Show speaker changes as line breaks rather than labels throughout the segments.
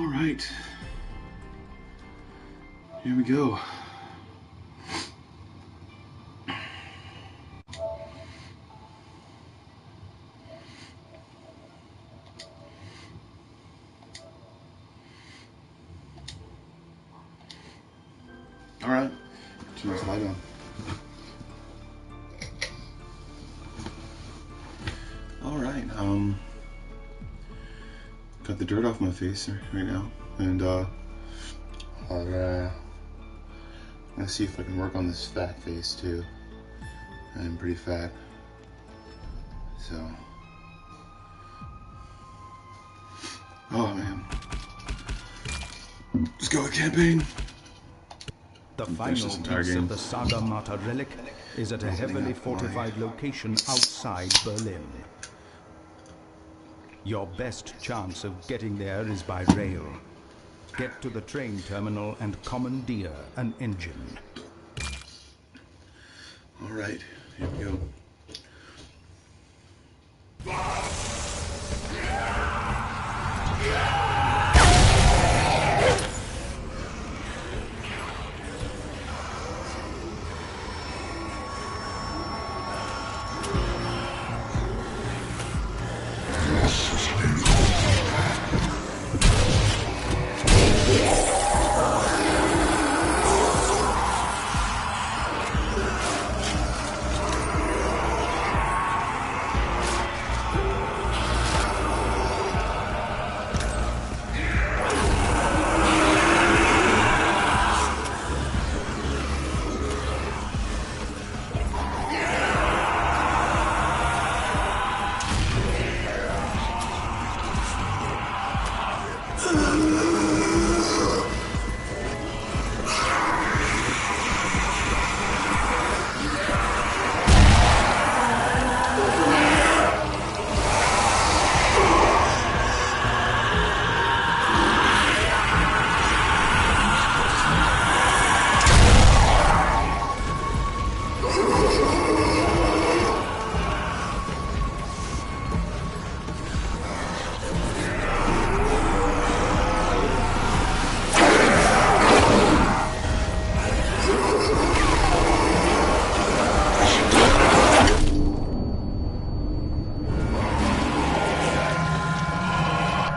All right. Here we go. All right. Turn this light on. All right. Got the dirt off my face right now, and I'm gonna see if I can work on this fat face too. I'm pretty fat, so. Oh man. Let's go with campaign.
The final piece of the Saga Mata relic is at a heavily fortified location outside Berlin. Your best chance of getting there is by rail. Get to the train terminal and commandeer an engine.
All right, here we go.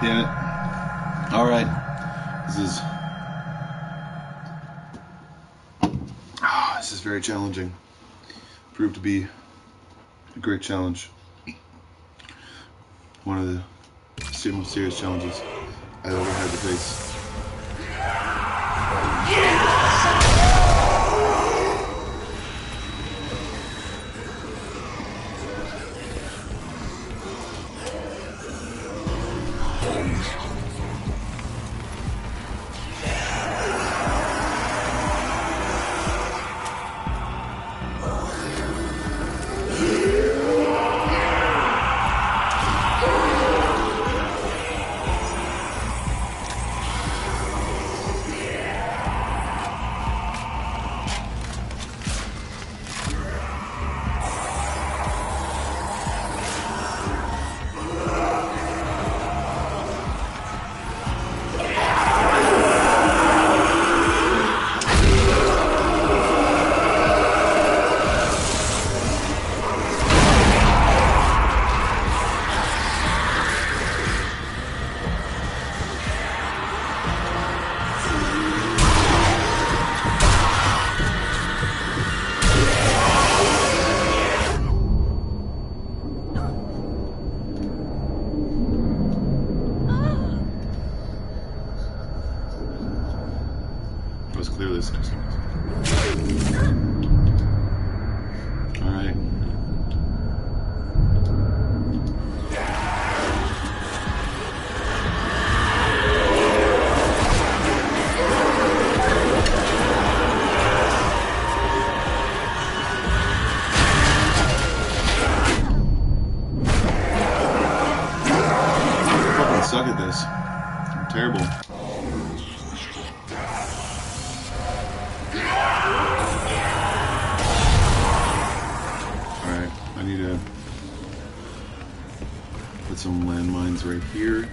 Damn it. Alright. This is very challenging. Proved to be a great challenge. One of the most serious challenges I've ever had to face. Was clearly successful. All right. I fucking suck at this. I'm terrible. I need to put some landmines right here.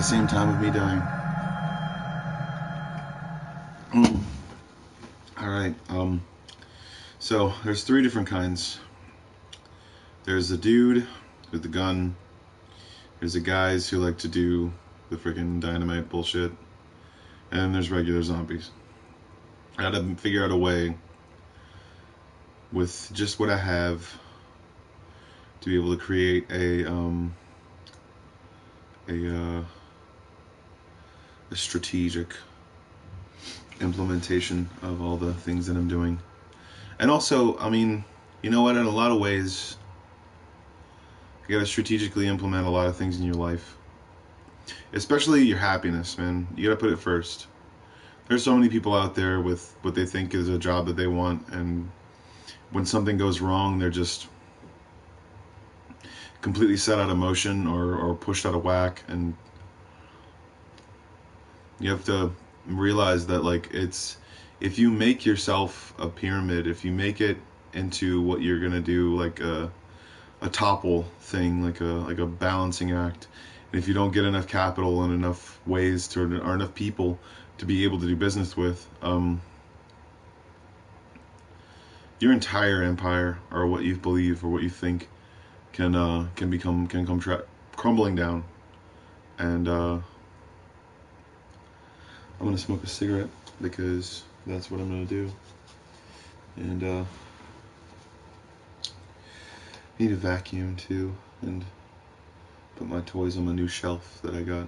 same time of me dying. Alright, so there's 3 different kinds. There's the dude with the gun. There's the guys who like to do the freaking dynamite bullshit. And then there's regular zombies. I gotta figure out a way with just what I have to be able to create a strategic implementation of all the things that I'm doing. And also, I mean, you know what, in a lot of ways, you gotta strategically implement a lot of things in your life. Especially your happiness, man. You gotta put it first. There's so many people out there with what they think is a job that they want, and when something goes wrong, they're just completely set out of motion or pushed out of whack. And you have to realize that, like, it's, if you make yourself a pyramid, if you make it into what you're gonna do, like a topple thing, like a balancing act, and if you don't get enough capital and enough ways to, or enough people to be able to do business with, your entire empire, or what you believe or what you think, can come crumbling down. And I'm gonna smoke a cigarette because that's what I'm gonna do. And need a vacuum too, and put my toys on my new shelf that I got.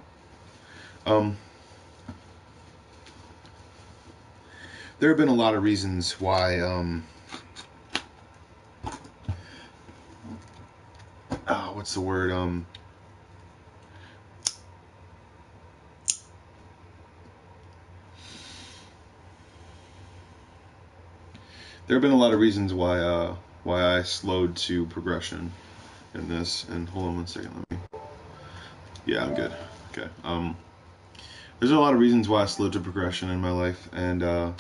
There have been a lot of reasons why what's the word? There have been a lot of reasons why I slowed to progression in this. And hold on one second, let me. Yeah, I'm good. Okay. There's a lot of reasons why I slowed to progression in my life, and the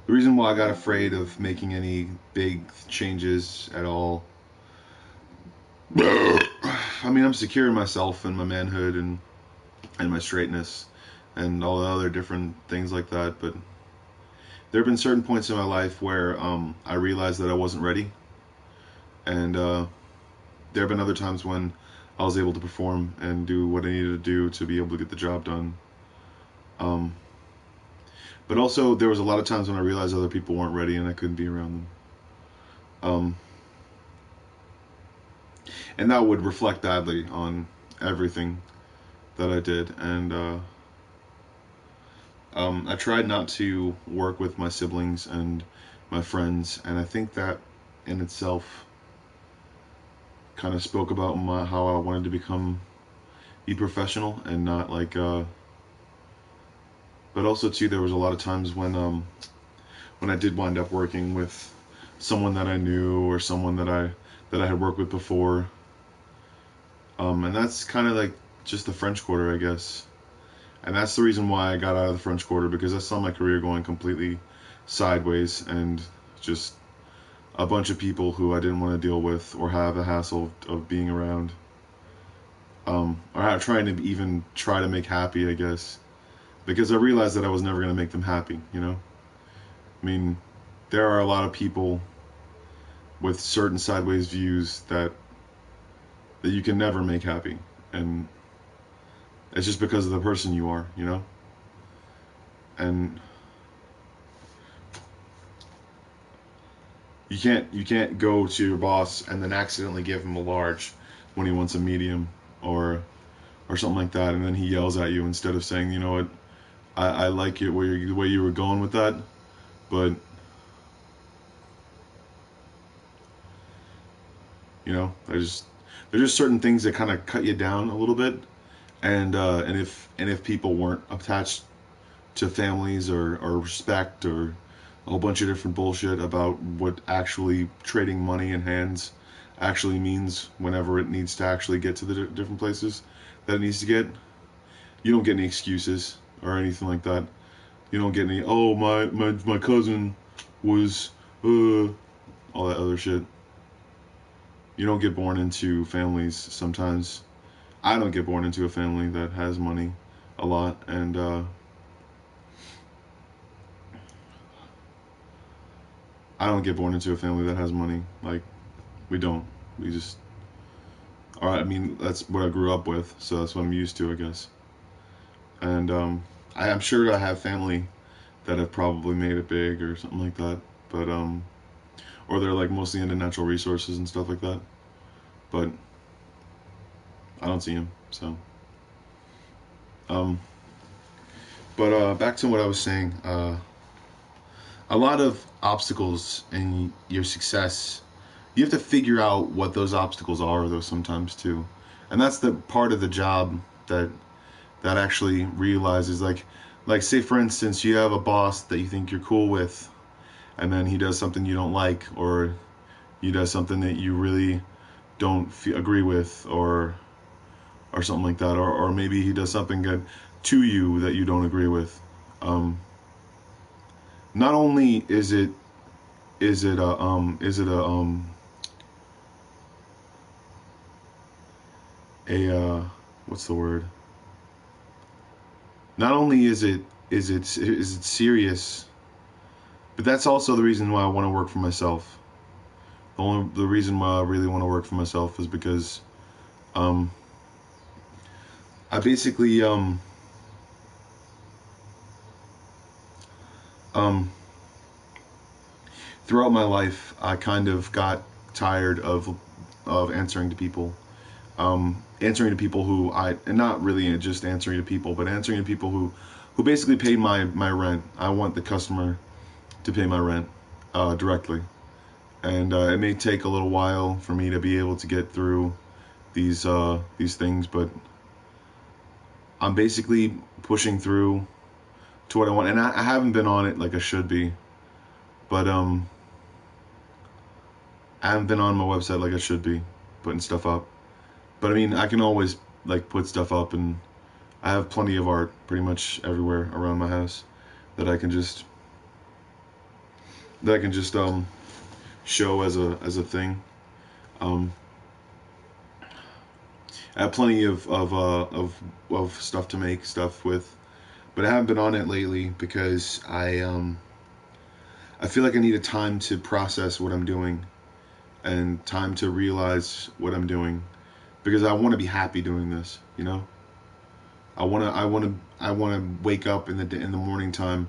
reason why I got afraid of making any big changes at all. I mean, I'm secure in myself and my manhood and my straightness and all the other different things like that, but there have been certain points in my life where I realized that I wasn't ready, and there have been other times when I was able to perform and do what I needed to do to be able to get the job done. But also, there was a lot of times when I realized other people weren't ready and I couldn't be around them. And that would reflect badly on everything that I did. And I tried not to work with my siblings and my friends, and I think that in itself kind of spoke about how I wanted to be professional and not like but also too, there was a lot of times when I did wind up working with someone that I knew or someone that I had worked with before, and that's kind of like just the French Quarter, I guess. And that's the reason why I got out of the French Quarter, because I saw my career going completely sideways, and just a bunch of people who I didn't want to deal with or have the hassle of being around, or trying to even try to make happy, I guess, because I realized that I was never going to make them happy, you know? I mean, there are a lot of people with certain sideways views that you can never make happy, and it's just because of the person you are, you know? And you can't go to your boss and then accidentally give him a large when he wants a medium or something like that, and then he yells at you instead of saying, you know what, I like it the way you were going with that, but you know, there's just certain things that kind of cut you down a little bit. And if people weren't attached to families or respect or a whole bunch of different bullshit about what actually trading money in hands actually means whenever it needs to actually get to the different places that it needs to get, you don't get any excuses or anything like that. You don't get any, oh, my cousin was all that other shit. You don't get born into families sometimes. I don't get born into a family that has money a lot, and I don't get born into a family that has money. Like, we don't. We just, or I mean, that's what I grew up with, so that's what I'm used to, I guess. And I'm sure I have family that have probably made it big or something like that, but or they're like mostly into natural resources and stuff like that. But I don't see them, so. Um, but back to what I was saying. A lot of obstacles in your success, you have to figure out what those obstacles are, though, sometimes too, and that's the part of the job that actually realizes, like say for instance, you have a boss that you think you're cool with, and then he does something you don't like, or he does something that you really don't agree with, or something like that, or maybe he does something good to you that you don't agree with. Not only is it a what's the word? Not only is it serious, but that's also the reason why I want to work for myself. The reason why I really want to work for myself is because I basically um throughout my life I kind of got tired of answering to people. Answering to people who and not really just answering to people, but answering to people who basically paid my rent. I want the customer to pay my rent directly, and it may take a little while for me to be able to get through these things, but I'm basically pushing through to what I want, and I haven't been on it like I should be, but I haven't been on my website like I should be, putting stuff up. But I mean, I can always like put stuff up, and I have plenty of art pretty much everywhere around my house that I can just show as a thing. Um, I have plenty of stuff to make stuff with, but I haven't been on it lately because I feel like I need a time to process what I'm doing and time to realize what I'm doing, because I want to be happy doing this, you know? I want to wake up in the morning time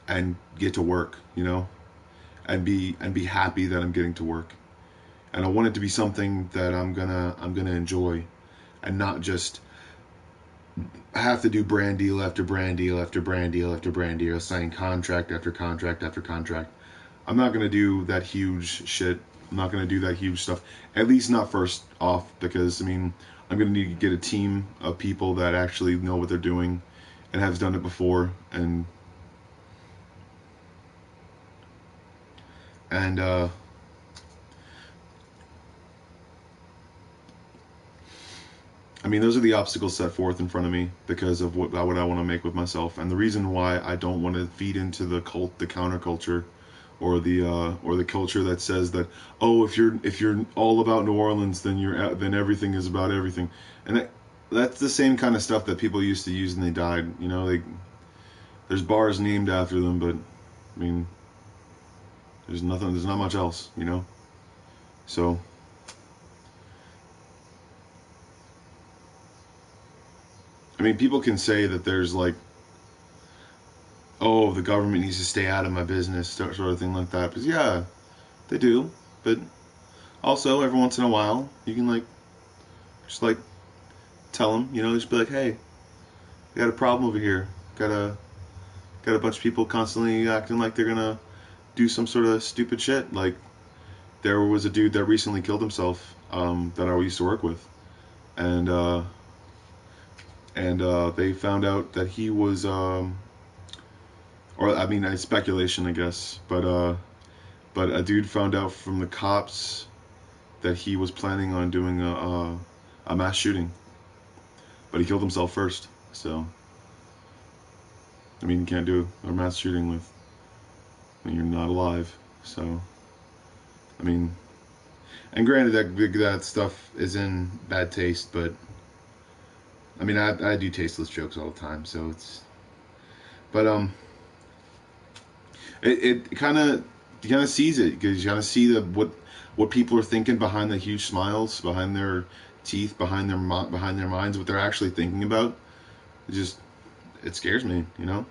and get to work, you know? And be happy that I'm getting to work. And I want it to be something that I'm going to enjoy, and not just have to do brand deal after brand deal after brand deal after brand deal, sign contract after contract after contract. I'm not going to do that huge shit. I'm not going to do that huge stuff. At least not first off, because I mean, I'm going to need to get a team of people that actually know what they're doing and have done it before, and I mean, those are the obstacles set forth in front of me because of what I want to make with myself, and the reason why I don't want to feed into the counterculture, or the culture that says that, oh, if you're all about New Orleans, then everything is about everything, and that's the same kind of stuff that people used to use and they died. You know, there's bars named after them, but I mean, there's not much else. You know, so. I mean, people can say that there's like, oh, the government needs to stay out of my business, sort of thing like that. Because yeah, they do. But also, every once in a while, you can just tell them, you know, just be like, hey, I got a problem over here. Got a bunch of people constantly acting like they're gonna do some sort of stupid shit. Like, there was a dude that recently killed himself that I used to work with, and they found out that he was or I mean, it's speculation, I guess, but a dude found out from the cops that he was planning on doing a mass shooting, but he killed himself first. So I mean, you can't do a mass shooting when you're not alive. So I mean, and granted that stuff is in bad taste, but I mean, I do tasteless jokes all the time, so it's. But it kind of you kind of sees it because you kind of see what people are thinking behind the huge smiles, behind their teeth, behind their minds, what they're actually thinking about. It scares me, you know.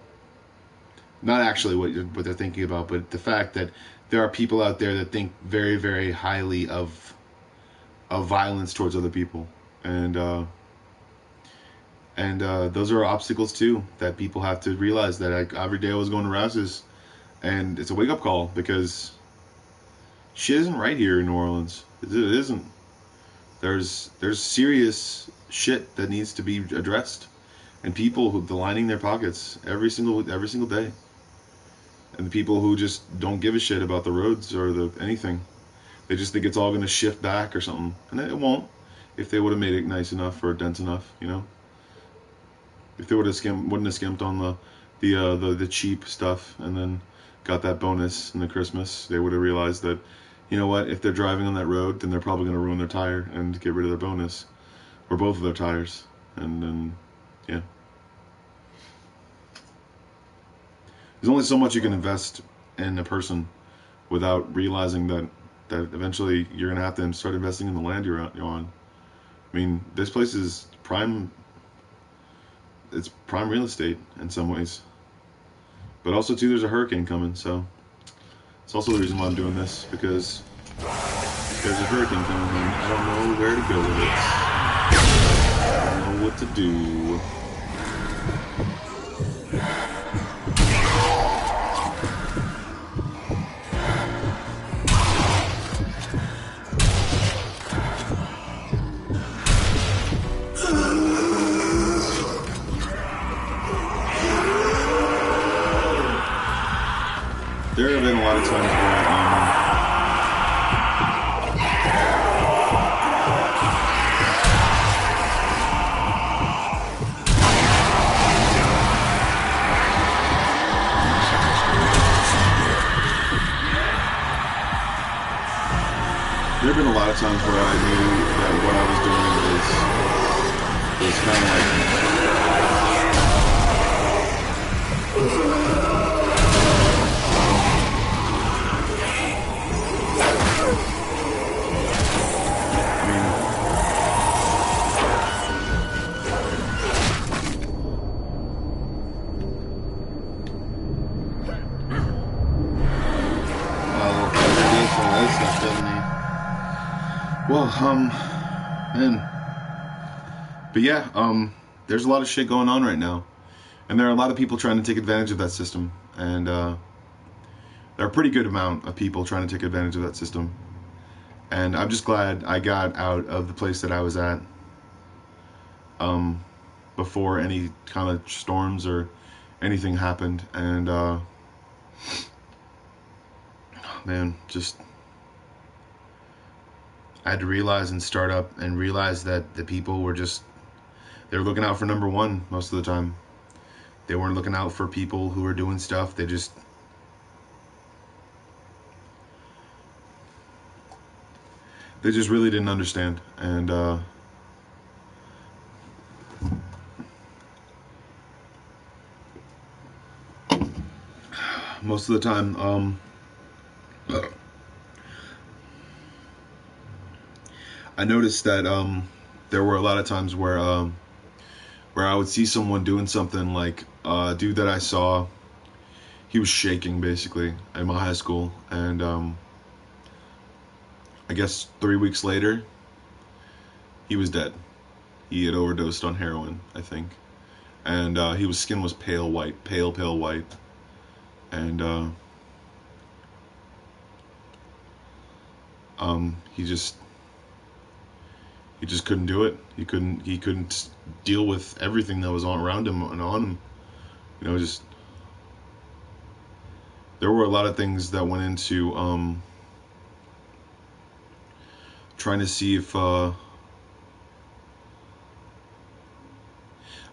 Not actually what they're thinking about, but the fact that there are people out there that think very, very highly of violence towards other people, and those are obstacles too that people have to realize. That every day I was going to Rouse's, and it's a wake up call because shit isn't right here in New Orleans. It isn't. There's serious shit that needs to be addressed, and people who are lining their pockets every single day, and the people who just don't give a shit about the roads or anything. They just think it's all going to shift back or something, and it won't. If they would have made it nice enough or dense enough, you know. If they wouldn't have skimped on the cheap stuff and then got that bonus in the Christmas, they would have realized that, you know what, if they're driving on that road, then they're probably going to ruin their tire and get rid of their bonus, or both of their tires, and then, yeah. There's only so much you can invest in a person without realizing that eventually you're going to have to start investing in the land you're on. I mean, this place is prime. It's prime real estate in some ways, but also too, there's a hurricane coming, so it's also the reason why I'm doing this, because there's a hurricane coming and I don't know where to go with it. I don't know what to do. There have been a lot of times where I knew that what I was doing was kind of like. Well, man. But yeah, there's a lot of shit going on right now. And there are a lot of people trying to take advantage of that system. And there are a pretty good amount of people trying to take advantage of that system. And I'm just glad I got out of the place that I was at before any kind of storms or anything happened. And, man, just... I had to realize and start up and realize that the people were just, they were looking out for number one most of the time. They weren't looking out for people who were doing stuff. They just really didn't understand. And most of the time, I noticed that there were a lot of times where I would see someone doing something, like a dude that I saw, he was shaking basically in my high school, and I guess 3 weeks later he was dead. He had overdosed on heroin, I think, and his skin was pale white, pale white, and he just couldn't do it. He couldn't deal with everything that was around him and on him. You know, just there were a lot of things that went into trying to see if I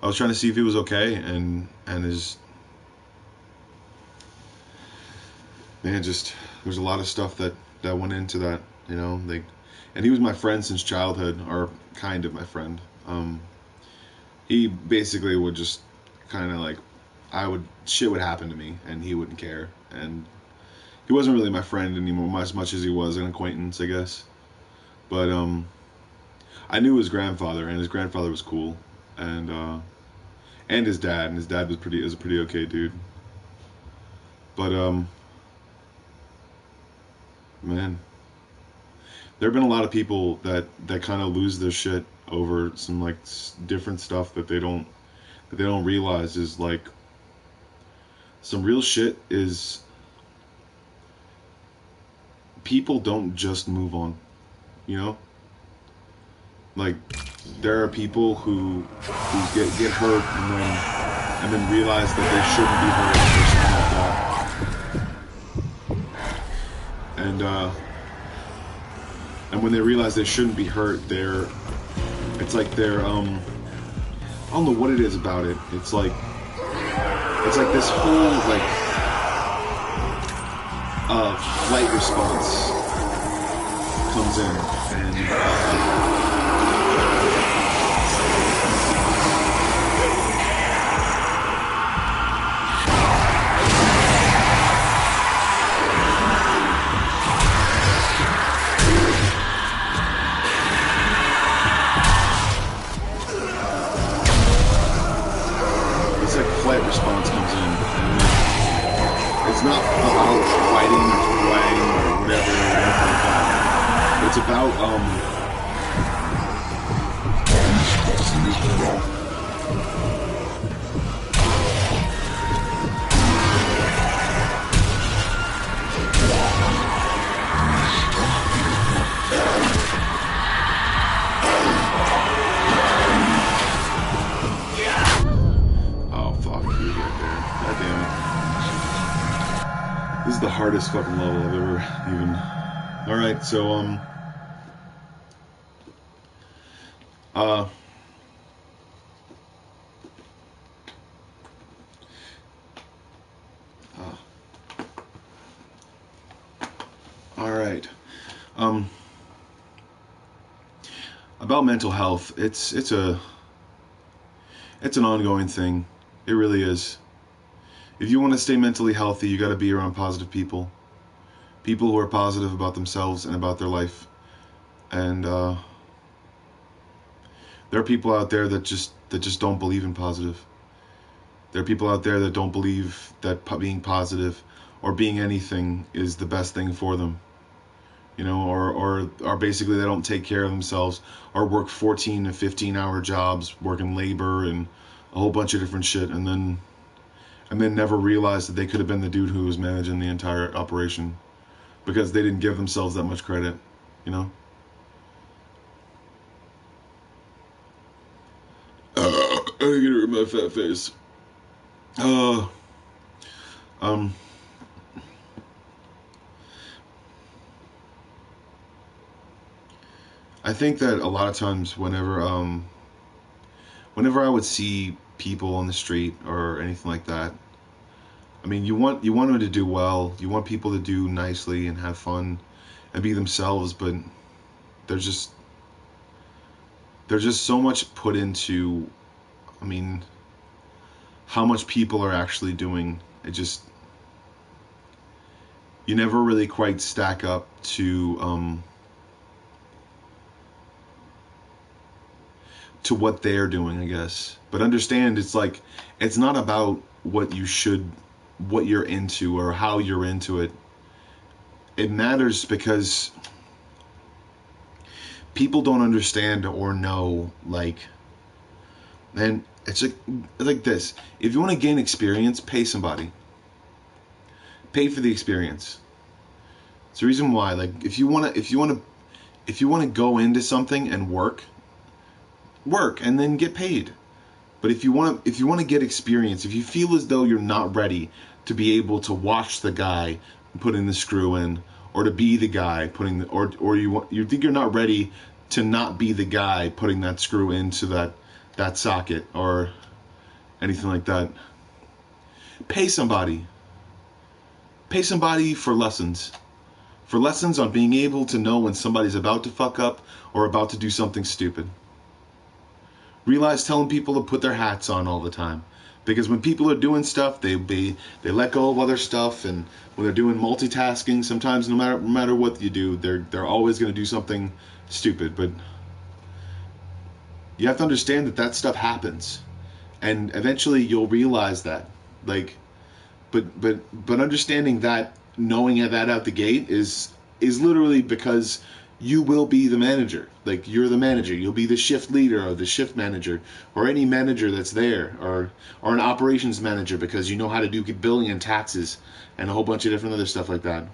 was trying to see if he was okay, and his man, just there's a lot of stuff that went into that, you know. And he was my friend since childhood, or kind of my friend. he basically would just kind of like, shit would happen to me and he wouldn't care. And he wasn't really my friend anymore, as much as he was an acquaintance, I guess. But I knew his grandfather, and his grandfather was cool, and his dad was a pretty okay dude. But man, there have been a lot of people that kind of lose their shit over some like different stuff that they don't realize is like some real shit is people don't just move on, you know? Like there are people who get hurt and then realize that they shouldn't be hurt or something like that. And when they realize they shouldn't be hurt, it's like they're I don't know what it is about it. It's like this whole like flight response comes in, and it's like flight response comes in, and it's not about fighting or flying or whatever, like that. It's about oh fuck, you get there. God damn it. This is the hardest fucking level I've ever even. Alright, so alright. About mental health, it's an ongoing thing. It really is. If you want to stay mentally healthy, you got to be around positive people. People who are positive about themselves and about their life. And there are people out there that just don't believe in positive. There are people out there that don't believe that being positive or being anything is the best thing for them. You know, or basically they don't take care of themselves or work 14 to 15-hour jobs, working labor and a whole bunch of different shit, and then never realize that they could have been the dude who was managing the entire operation because they didn't give themselves that much credit, you know? I gotta get rid of my fat face. I think that a lot of times whenever I would see people on the street or anything like that, I mean, you want them to do well, you want people to do nicely and have fun and be themselves, but there's just so much put into, I mean, how much people are actually doing. It just, you never really quite stack up to what they're doing, I guess. But understand, it's like, it's not about what you're into or how you're into it. It matters because people don't understand or know, like, and it's like this. If you want to gain experience, pay somebody. Pay for the experience. It's the reason why, like, if you want to go into something and work and then get paid. But if you want to get experience, if you feel as though you're not ready to be able to watch the guy putting the screw in, or to be the guy putting the, or you think you're not ready to not be the guy putting that screw into that socket or anything like that, pay somebody for lessons on being able to know when somebody's about to fuck up or about to do something stupid. Realize telling people to put their hats on all the time. Because when people are doing stuff, they let go of other stuff, and when they're doing multitasking, sometimes no matter what you do, they're always going to do something stupid. But you have to understand that stuff happens, and eventually you'll realize that. Like, but understanding that, knowing that out the gate is literally because you will be the manager. Like, you're the manager. You'll be the shift leader or the shift manager or any manager that's there, or an operations manager, because you know how to do billing and taxes and a whole bunch of different other stuff like that.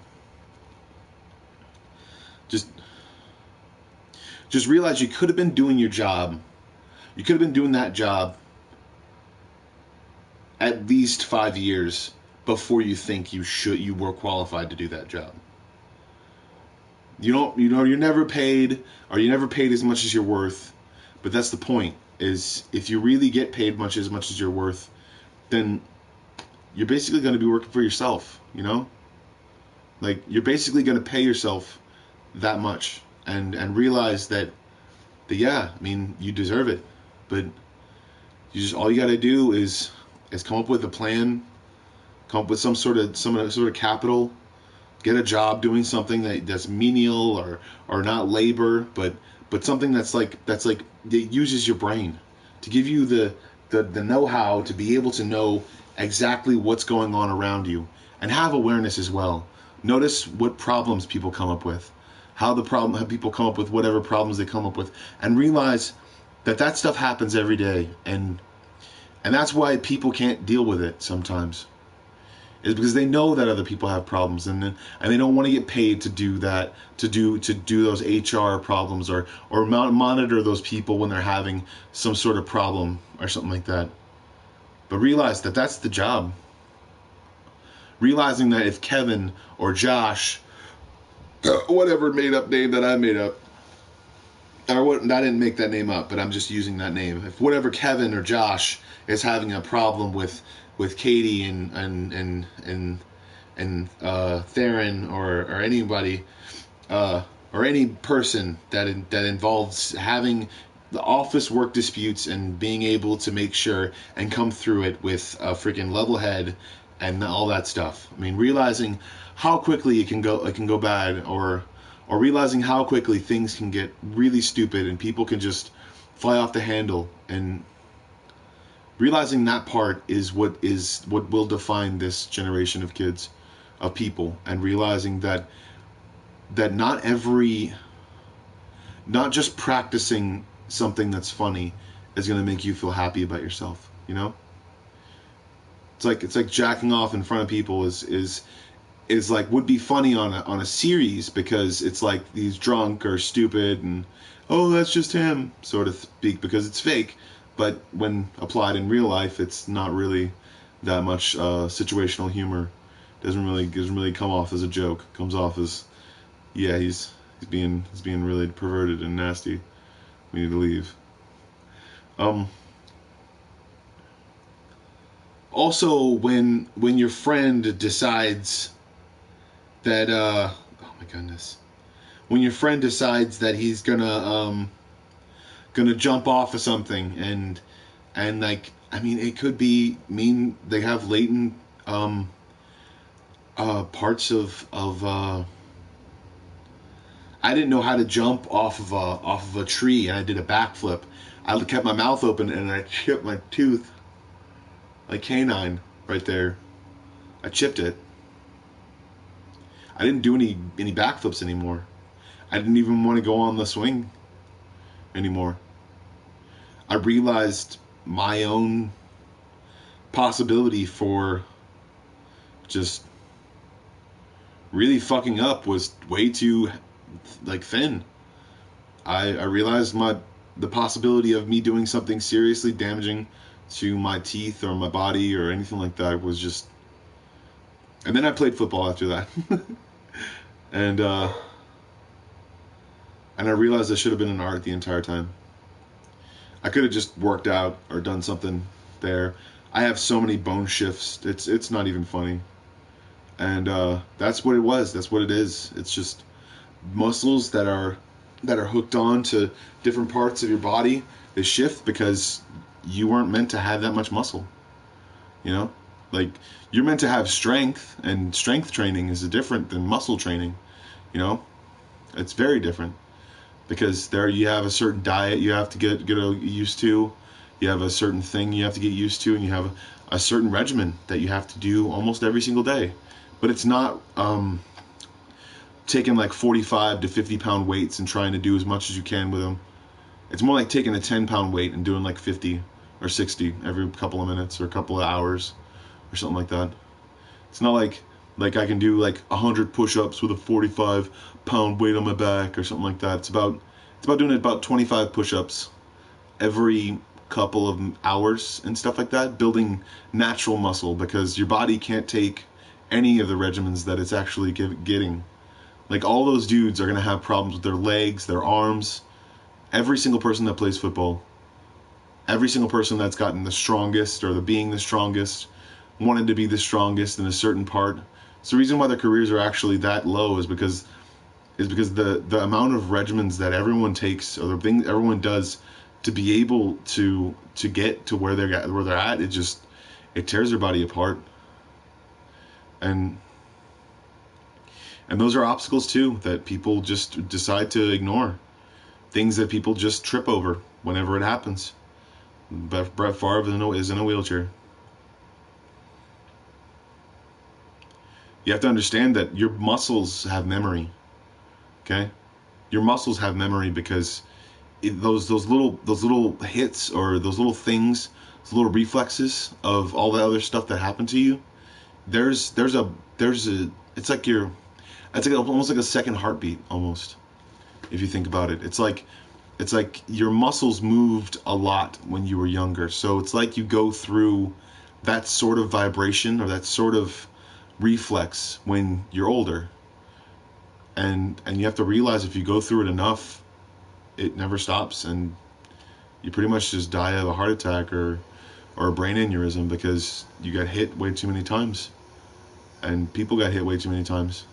Just realize you could have been doing your job. You could have been doing that job at least 5 years before you think you were qualified to do that job. You're never paid, or you never paid as much as you're worth. But that's the point, is if you really get paid as much as you're worth, then you're basically going to be working for yourself, you know? Like, you're basically going to pay yourself that much, and realize that yeah, I mean, you deserve it. But all you got to do is come up with a plan, come up with some sort of capital, get a job doing something that's menial or not labor, but something that's like that uses your brain to give you the know-how to be able to know exactly what's going on around you, and have awareness as well. Notice what problems people come up with, how people come up with whatever problems they come up with, and realize that stuff happens every day, and that's why people can't deal with it sometimes. Is because they know that other people have problems, and they don't want to get paid to do that, to do those HR problems, or monitor those people when they're having some sort of problem or something like that. But realize that that's the job. Realizing that if Kevin or Josh, whatever made up name that I made up, or what, I didn't make that name up, but I'm just using that name. If whatever Kevin or Josh is having a problem with Katie and Theron or anybody, or any person that involves having the office work disputes and being able to make sure and come through it with a freaking level head and all that stuff. I mean, realizing how quickly it can go bad, or realizing how quickly things can get really stupid and people can just fly off the handle, and realizing that part is what will define this generation of kids, of people, and realizing that not just practicing something that's funny is going to make you feel happy about yourself, you know? It's like jacking off in front of people is like would be funny on a series, because it's like these drunk or stupid and, oh, that's just him, sort of speak, because it's fake. But when applied in real life, it's not really that much situational humor. Doesn't really come off as a joke. Comes off as, yeah, he's being really perverted and nasty. We need to leave. Also, when your friend decides that oh my goodness, when your friend decides that he's gonna jump off of something, and like, I mean, it could mean they have latent parts of I didn't know how to jump off of a tree, and I did a backflip. I kept my mouth open and I chipped my tooth, like canine right there. I chipped it. I didn't do any backflips anymore. I didn't even want to go on the swing anymore. I realized my own possibility for just really fucking up was way too thin. I realized the possibility of me doing something seriously damaging to my teeth or my body or anything like that was just. And then I played football after that. and I realized I should have been an art the entire time. I could have just worked out or done something there. I have so many bone shifts. It's not even funny. And that's what it was. That's what it is. It's just muscles that are that are hooked on to different parts of your body, they shift because you weren't meant to have that much muscle. You know, like you're meant to have strength, and strength training is different than muscle training. You know, it's very different because there you have a certain diet you have to get used to. You have a certain thing you have to get used to, and you have a certain regimen that you have to do almost every single day. But it's not taking like 45 to 50 pound weights and trying to do as much as you can with them. It's more like taking a 10-pound weight and doing like 50 or 60 every couple of minutes or a couple of hours or something like that. It's not like I can do like 100 push-ups with a 45-pound weight on my back or something like that. It's about doing about 25 push-ups every couple of hours and stuff like that, building natural muscle, because your body can't take any of the regimens that it's actually getting. Like, all those dudes are going to have problems with their legs, their arms. Every single person that plays football, every single person that's gotten the strongest or being the strongest, wanted to be the strongest in a certain part. So the reason why their careers are actually that low is because the amount of regimens that everyone takes, or the things everyone does to be able to get to where they're at, it tears their body apart. And those are obstacles too that people just decide to ignore. Things that people just trip over whenever it happens. Brett Favre is in a wheelchair. You have to understand that your muscles have memory. Okay? Your muscles have memory because those little hits, or those little things, those little reflexes of all the other stuff that happened to you. It's almost like a second heartbeat almost. If you think about it, it's like your muscles moved a lot when you were younger. So it's like you go through that sort of vibration or that sort of reflex when you're older. And you have to realize if you go through it enough, it never stops, and you pretty much just die of a heart attack or a brain aneurysm because you got hit way too many times. And people got hit way too many times.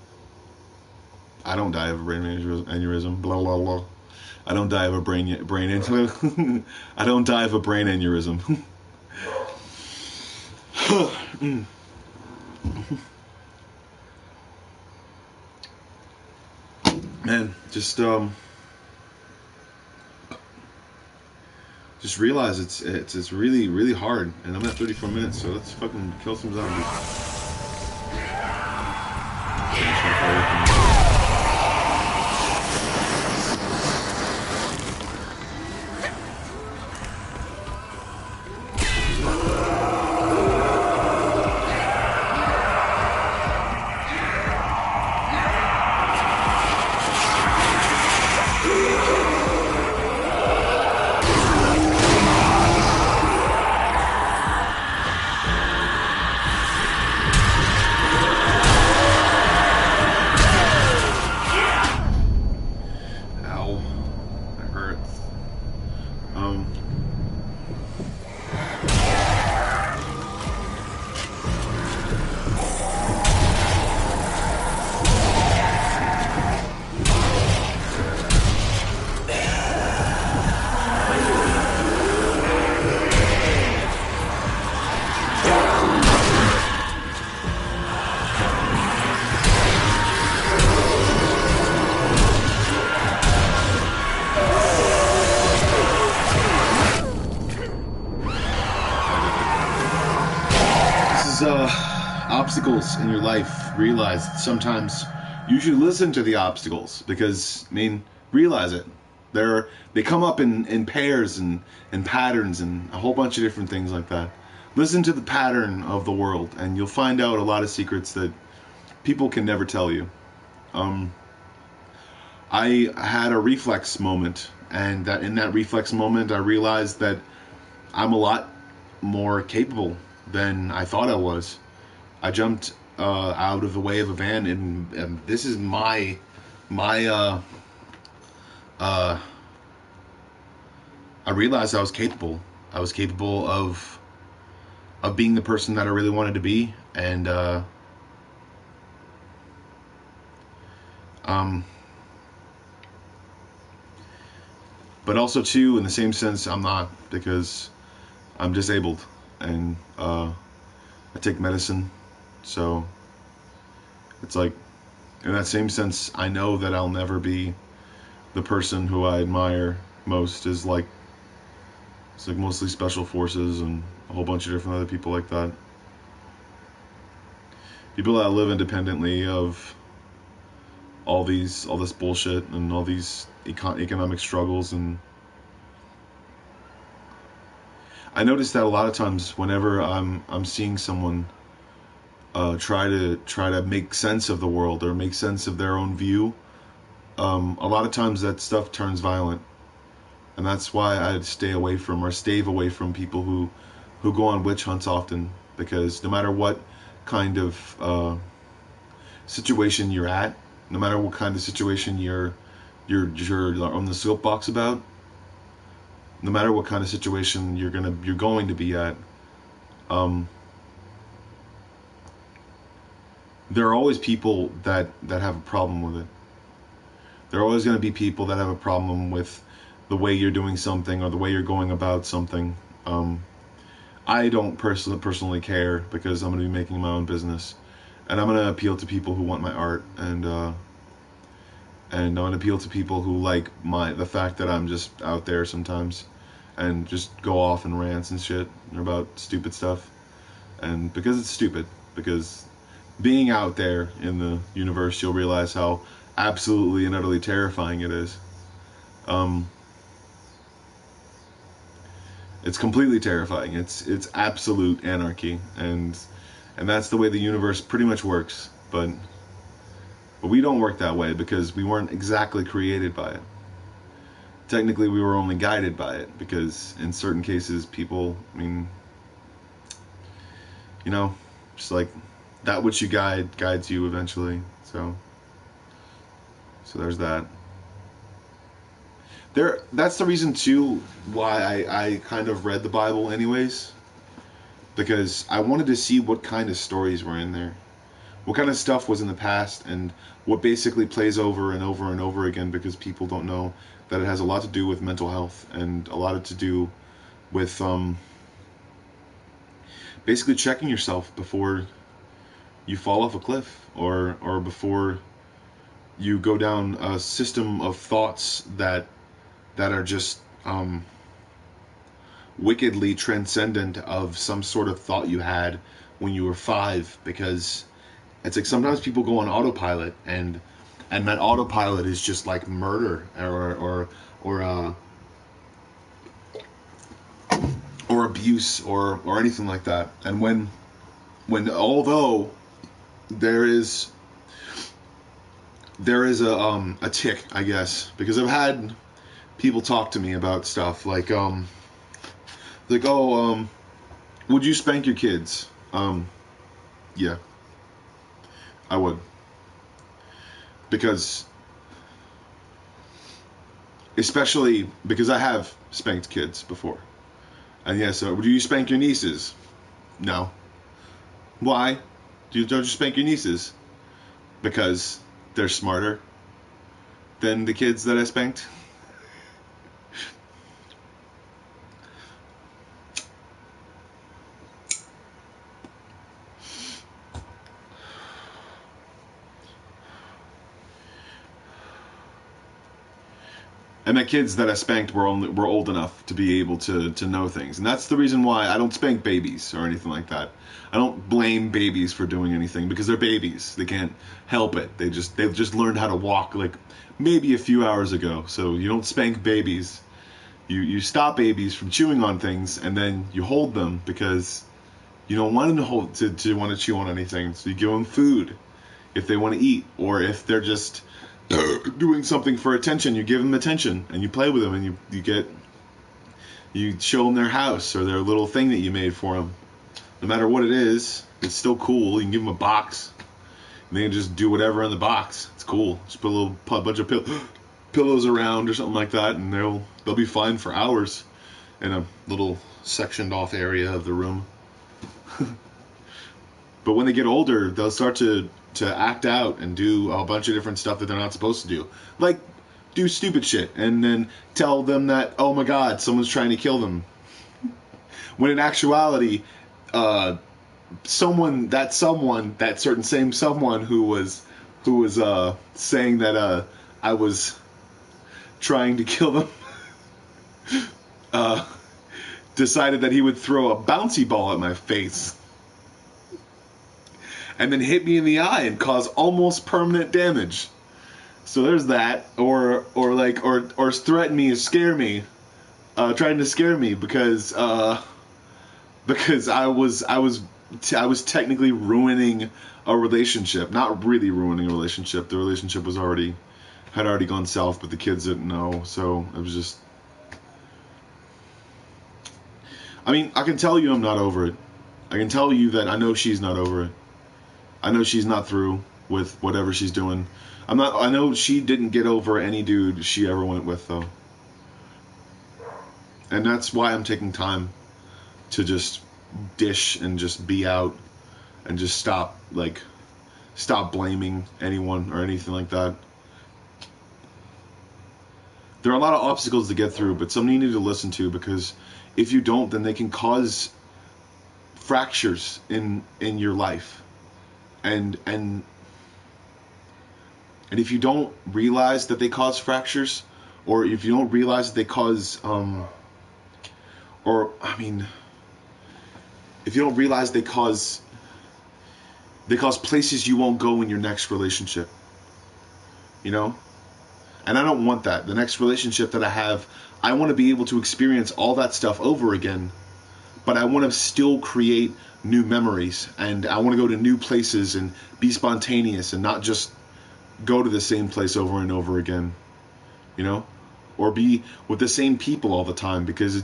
I don't die of a brain aneurysm. Blah blah blah. I don't die of a brain aneurysm. I don't die of a brain aneurysm. Man, just realize it's really, really hard. And I'm at 34 minutes, so let's fucking kill some zombies. Obstacles in your life. Realize sometimes you should listen to the obstacles, because realize it. They come up in pairs and patterns and a whole bunch of different things like that. Listen to the pattern of the world, and you'll find out a lot of secrets that people can never tell you. I had a reflex moment, and that in that reflex moment I realized that I'm a lot more capable than I thought I was. I jumped out of the way of a van, and this is my I realized I was capable. I was capable of being the person that I really wanted to be, and But also too, in the same sense, I'm not, because I'm disabled and I take medicine. So it's like, in that same sense, I know that I'll never be the person who I admire most. Is like, it's like mostly special forces and a whole bunch of different other people like that. People that live independently of all this bullshit and all these economic struggles. And I notice that a lot of times whenever I'm seeing someone try to make sense of the world or make sense of their own view, a lot of times that stuff turns violent. And that's why I stay away from people who go on witch hunts often, because no matter what kind of situation you're at, no matter what kind of situation you're on the soapbox about, no matter what kind of situation you're going to be at, there are always people that have a problem with it. There are always going to be people that have a problem with the way you're doing something or the way you're going about something. I don't personally care, because I'm going to be making my own business, and I'm going to appeal to people who want my art, and I'm going to appeal to people who like the fact that I'm just out there sometimes and just go off and rants and shit about stupid stuff. And because it's stupid, because being out there in the universe, you'll realize how absolutely and utterly terrifying it is. It's completely terrifying. It's absolute anarchy, and that's the way the universe pretty much works. But we don't work that way, because we weren't exactly created by it. Technically, we were only guided by it, because in certain cases, people, I mean, you know, just like that which you guides you eventually. So there's that. That's the reason too why I kind of read the Bible anyways, because I wanted to see what kind of stories were in there, what kind of stuff was in the past, and what basically plays over and over and over again, because people don't know that it has a lot to do with mental health, and a lot to do with basically checking yourself before you fall off a cliff, or before you go down a system of thoughts that are just wickedly transcendent of some sort of thought you had when you were 5. Because it's like sometimes people go on autopilot, and that autopilot is just like murder or abuse or anything like that. And when although there is a tick, I guess, because I've had people talk to me about stuff like would you spank your kids? Yeah, I would, because especially because I have spanked kids before. And yes, do you spank your nieces? No. Why? Don't you spank your nieces? Because they're smarter than the kids that I spanked. And the kids that I spanked were old enough to be able to know things. And that's the reason why I don't spank babies or anything like that. I don't blame babies for doing anything, because they're babies. They can't help it. They've just learned how to walk like maybe a few hours ago. So you don't spank babies. You stop babies from chewing on things, and then you hold them, because you don't want them to want to chew on anything. So you give them food if they want to eat, or if they're just doing something for attention, you give them attention, and you play with them, and you show them their house or their little thing that you made for them. No matter what it is, it's still cool. You can give them a box, and they can just do whatever in the box. It's cool. Just put a bunch of pillows around or something like that, and they'll be fine for hours in a little sectioned off area of the room. But when they get older, they'll start to act out and do a bunch of different stuff that they're not supposed to do. Like do stupid shit and then tell them that, oh my god, someone's trying to kill them. When in actuality, that certain same someone who was saying that I was trying to kill them, decided that he would throw a bouncy ball at my face and then hit me in the eye and cause almost permanent damage. So there's that, or threaten me or scare me, trying to scare me because I was technically ruining a relationship. Not really ruining a relationship. The relationship had already gone south, but the kids didn't know. So it was just. I mean, I can tell you I'm not over it. I can tell you that I know she's not over it. I know she's not through with whatever she's doing. I know she didn't get over any dude she ever went with, though. And that's why I'm taking time to just dish and just be out and just stop blaming anyone or anything like that. There are a lot of obstacles to get through, but something you need to listen to, because if you don't, then they can cause fractures in your life. And if you don't realize that they cause fractures, or if you don't realize that they cause if you don't realize they cause places you won't go in your next relationship, you know? And I don't want that. The next relationship that I have, I want to be able to experience all that stuff over again, but I want to still create new memories, and I want to go to new places and be spontaneous and not just go to the same place over and over again, you know? Or be with the same people all the time, because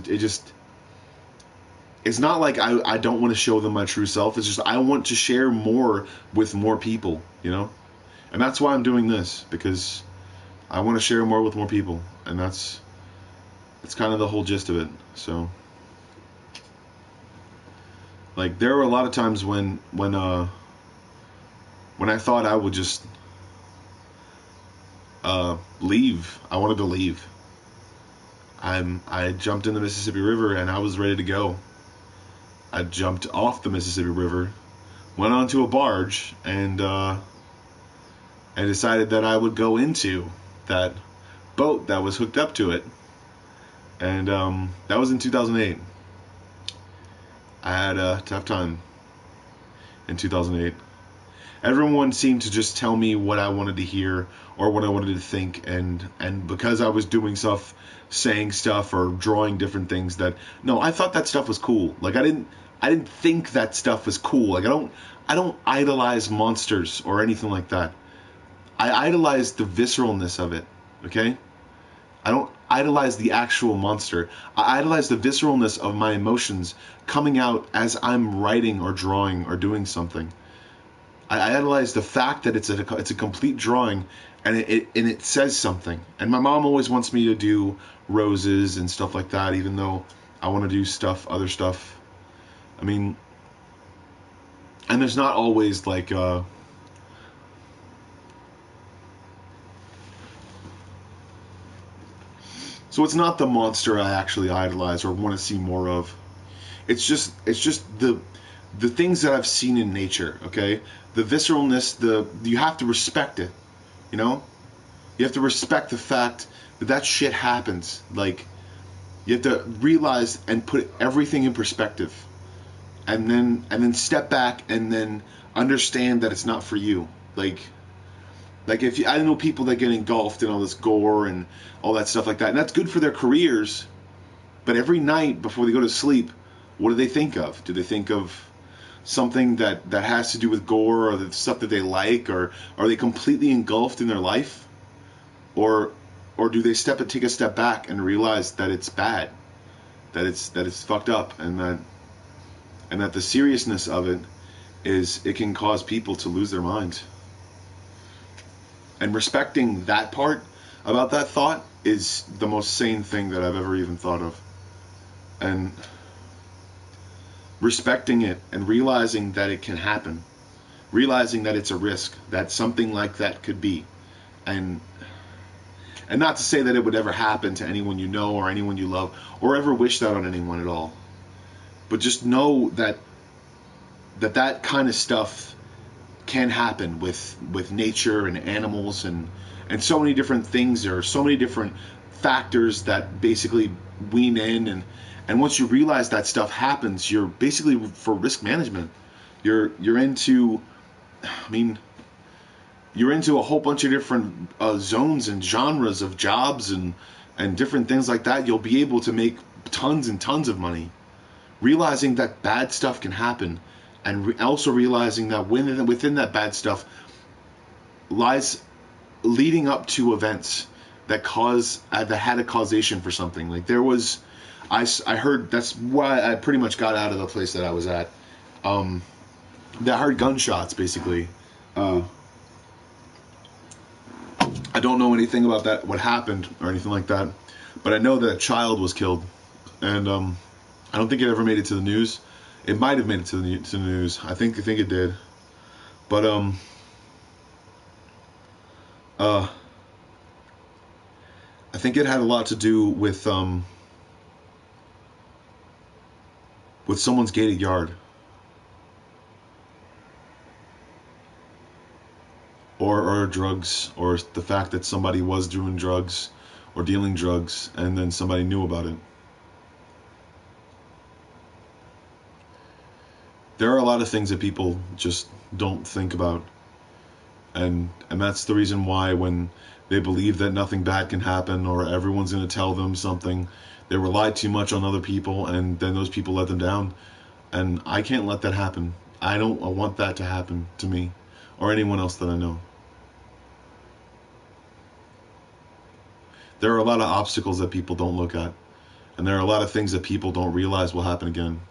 it's not like I don't want to show them my true self. It's just I want to share more with more people, you know? And that's why I'm doing this, because I want to share more with more people, and that's kind of the whole gist of it. So, like, there were a lot of times when I thought I would just leave. I wanted to leave. I jumped in the Mississippi River and I was ready to go. I jumped off the Mississippi River, went onto a barge, and I decided that I would go into that boat that was hooked up to it. And that was in 2008. I had a tough time in 2008. Everyone seemed to just tell me what I wanted to hear or what I wanted to think, and because I was doing stuff, saying stuff, or drawing different things, that no, I thought that stuff was cool. Like, I didn't think that stuff was cool. Like, I don't idolize monsters or anything like that. I idolize the visceralness of it. Okay? I don't idolize the actual monster. I idolize the visceralness of my emotions coming out as I'm writing or drawing or doing something. I idolize the fact that it's a complete drawing, and it says something. And my mom always wants me to do roses and stuff like that, even though I want to do other stuff. I mean, and there's not always like so it's not the monster I actually idolize or want to see more of. It's just the things that I've seen in nature, okay? The visceralness, you have to respect it, you know? You have to respect the fact that shit happens. Like, you have to realize and put everything in perspective. And then step back and then understand that it's not for you. Like I know people that get engulfed in all this gore and all that stuff like that, and that's good for their careers, but every night before they go to sleep, what do they think of? Do they think of something that has to do with gore, or the stuff that they like, or are they completely engulfed in their life? Or do they take a step back and realize that it's bad, that it's fucked up, and that the seriousness of it is it can cause people to lose their minds. And respecting that part about that thought is the most sane thing that I've ever even thought of. And respecting it and realizing that it can happen. Realizing that it's a risk, that something like that could be. And And not to say that it would ever happen to anyone you know or anyone you love, or ever wish that on anyone at all. But just know that that kind of stuff can happen with nature and animals and so many different things. There are so many different factors that basically wean in, and once you realize that stuff happens, you're basically, for risk management, you're into, I mean, you're into a whole bunch of different zones and genres of jobs and different things like that. You'll be able to make tons and tons of money, realizing that bad stuff can happen, and also realizing that within that bad stuff lies leading up to events that had a causation for something. Like there was, I heard, that's why I pretty much got out of the place that I was at. That heard gunshots basically. I don't know anything about that, what happened or anything like that, but I know that a child was killed, and I don't think it ever made it to the news. It might have made it to the news. I think it did, but I think it had a lot to do with someone's gated yard, or drugs, or the fact that somebody was doing drugs or dealing drugs and then somebody knew about it. There are a lot of things that people just don't think about, and that's the reason why when they believe that nothing bad can happen or everyone's going to tell them something, they rely too much on other people, and then those people let them down. And I can't let that happen. I want that to happen to me or anyone else that I know. There are a lot of obstacles that people don't look at, and there are a lot of things that people don't realize will happen again.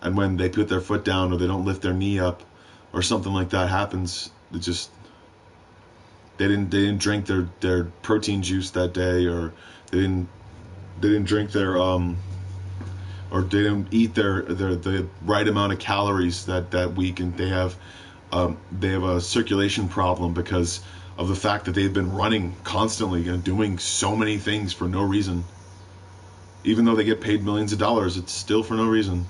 And when they put their foot down or they don't lift their knee up or something like that happens, they didn't drink their protein juice that day, or they didn't drink their or they didn't eat the right amount of calories that week, and they have a circulation problem because of the fact that they've been running constantly and doing so many things for no reason. Even though they get paid millions of dollars, it's still for no reason.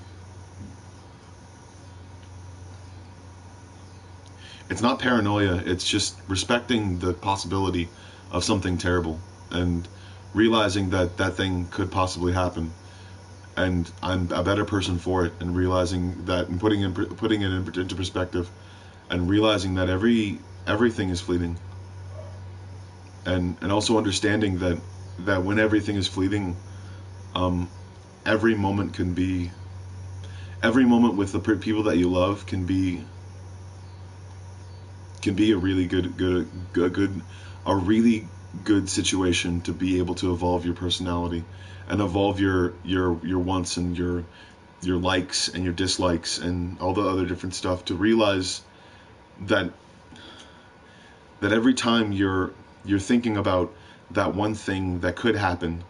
It's not paranoia, it's just respecting the possibility of something terrible and realizing that that thing could possibly happen. And I'm a better person for it, and realizing that, and putting it into perspective, and realizing that everything is fleeting. And also understanding that when everything is fleeting, every moment with the people that you love can be a really good situation to be able to evolve your personality and evolve your wants and your likes and your dislikes and all the other different stuff, to realize that every time you're thinking about that one thing that could happen,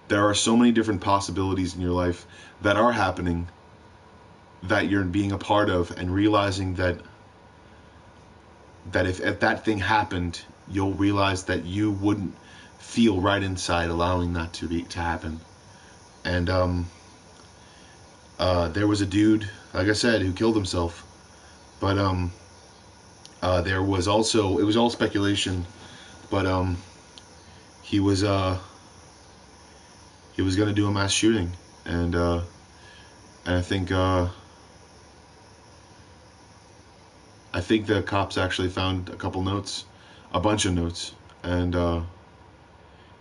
there are so many different possibilities in your life that are happening that you're being a part of, and realizing that if that thing happened, you'll realize that you wouldn't feel right inside allowing that to happen. And there was a dude, like I said, who killed himself, but there was also, it was all speculation, but he was going to do a mass shooting, and I think the cops actually found a bunch of notes, and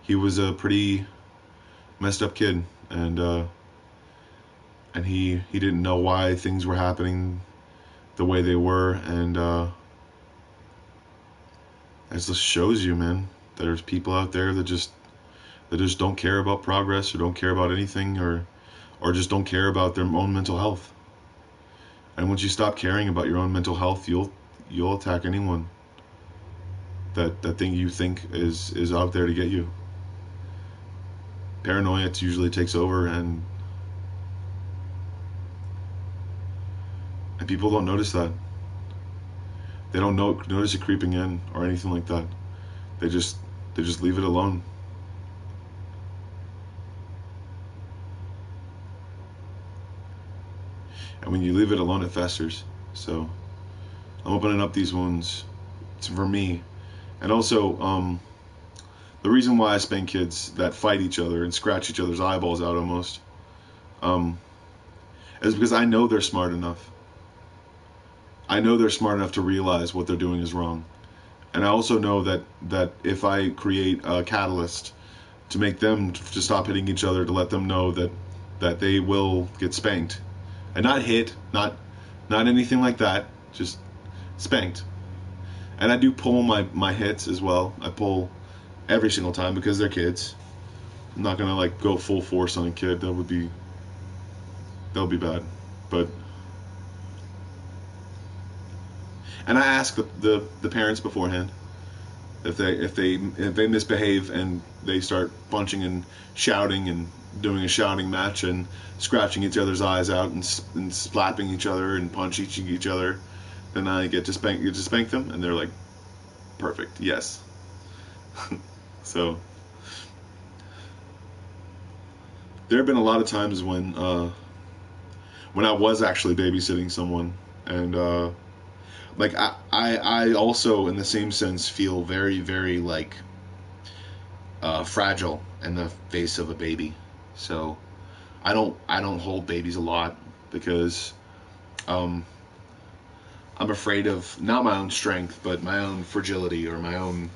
he was a pretty messed up kid, and he didn't know why things were happening the way they were, and it just shows you, man, that there's people out there that just don't care about progress, or don't care about anything, or just don't care about their own mental health. And once you stop caring about your own mental health, you'll attack anyone that thing you think is out there to get you. Paranoia usually takes over, and people don't notice that. They don't notice it creeping in or anything like that. They just They just leave it alone. And when you leave it alone, it festers. So I'm opening up these wounds for me. And also, the reason why I spank kids that fight each other and scratch each other's eyeballs out almost, is because I know they're smart enough. I know they're smart enough to realize what they're doing is wrong. And I also know that if I create a catalyst to make them to stop hitting each other, to let them know that they will get spanked, and not hit, not anything like that, just spanked. And I do pull my hits as well. I pull every single time because they're kids. I'm not gonna like go full force on a kid. That would be bad. But and I ask the parents beforehand if they misbehave and they start punching and shouting and doing a shouting match and scratching each other's eyes out and slapping each other and punching each other, then I get to spank them, and they're like, perfect, yes. So there have been a lot of times when I was actually babysitting someone, and like I also in the same sense feel very, very like fragile in the face of a baby. So I don't hold babies a lot because I'm afraid of not my own strength, but my own fragility or my own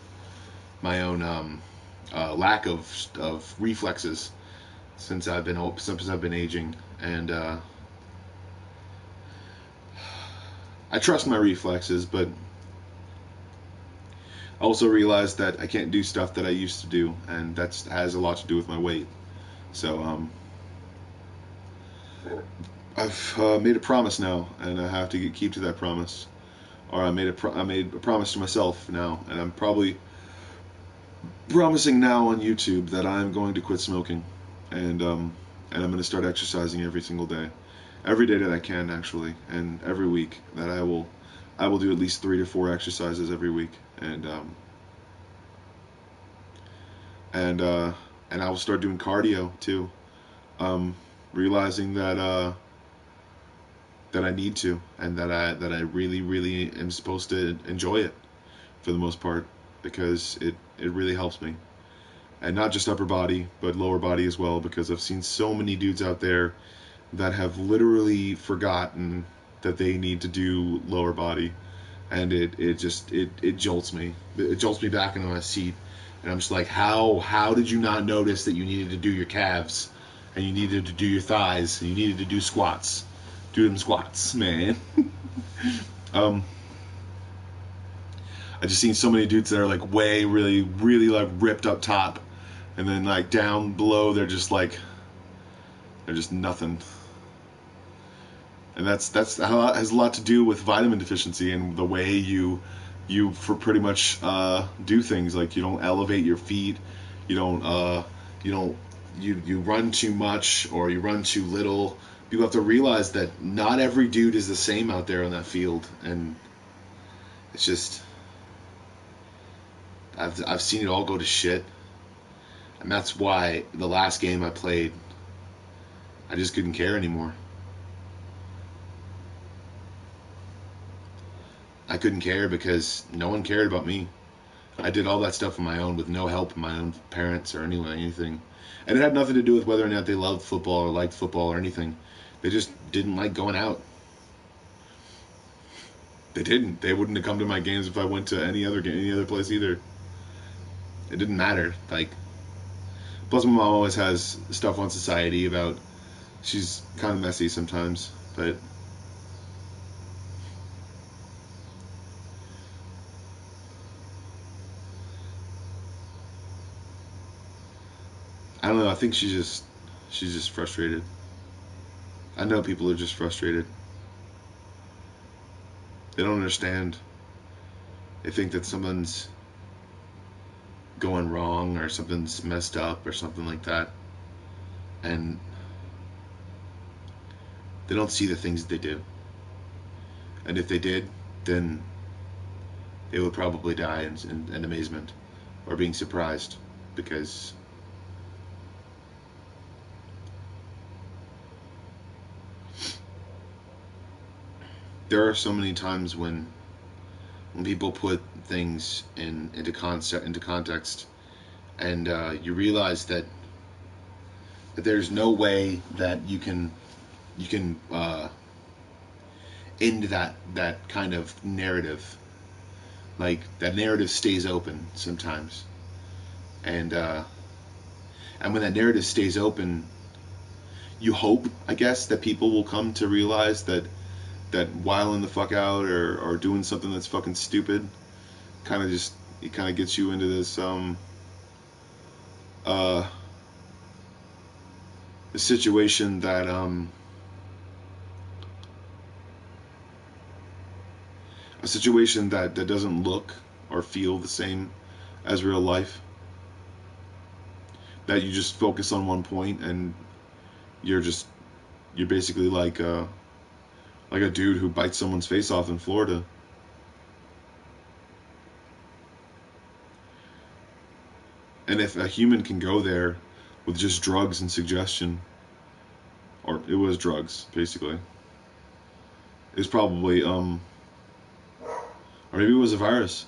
lack of reflexes since I've been aging, and I trust my reflexes, but I also realize that I can't do stuff that I used to do, and that has a lot to do with my weight. So I've made a promise now, and I have to keep to that promise. Or I made a promise to myself now, and I'm probably promising now on YouTube that I'm going to quit smoking, and I'm going to start exercising every single day, every day that I can actually, and every week that I will do at least 3 to 4 exercises every week, and I will start doing cardio too, realizing that I need to, and that I really, really am supposed to enjoy it for the most part, because it really helps me. And not just upper body, but lower body as well, because I've seen so many dudes out there that have literally forgotten that they need to do lower body, and it jolts me. It jolts me back into my seat, and I'm just like, how did you not notice that you needed to do your calves, and you needed to do your thighs, and you needed to do squats? Do them squats, man. I just seen so many dudes that are like way really, really like ripped up top, and then like down below they're just nothing. And that's has a lot to do with vitamin deficiency and the way you for pretty much do things. Like, you don't elevate your feet, you run too much, or you run too little. People have to realize that not every dude is the same out there on that field, and it's just I've seen it all go to shit, and that's why the last game I played, I just couldn't care anymore. I couldn't care because no one cared about me. I did all that stuff on my own with no help from my own parents or anything. And it had nothing to do with whether or not they loved football or liked football or anything. They just didn't like going out. They didn't. They wouldn't have come to my games if I went to any other place either. It didn't matter. Like, plus my mom always has stuff on society about. She's kind of messy sometimes, but I don't know. I think she's just frustrated. I know people are just frustrated. They don't understand. They think that someone's going wrong or something's messed up or something like that, and they don't see the things that they do. And if they did, then they would probably die in amazement. or being surprised, because there are so many times when people put things into context, and you realize that there's no way that you can end that kind of narrative. Like, that narrative stays open sometimes, and when that narrative stays open, you hope, I guess, that people will come to realize that wilding the fuck out or doing something that's fucking stupid kind of gets you into this a situation that doesn't look or feel the same as real life. That you just focus on one point, and you're basically like a dude who bites someone's face off in Florida. And if a human can go there with just drugs and suggestion, or it was drugs, basically, it's probably, or maybe it was a virus.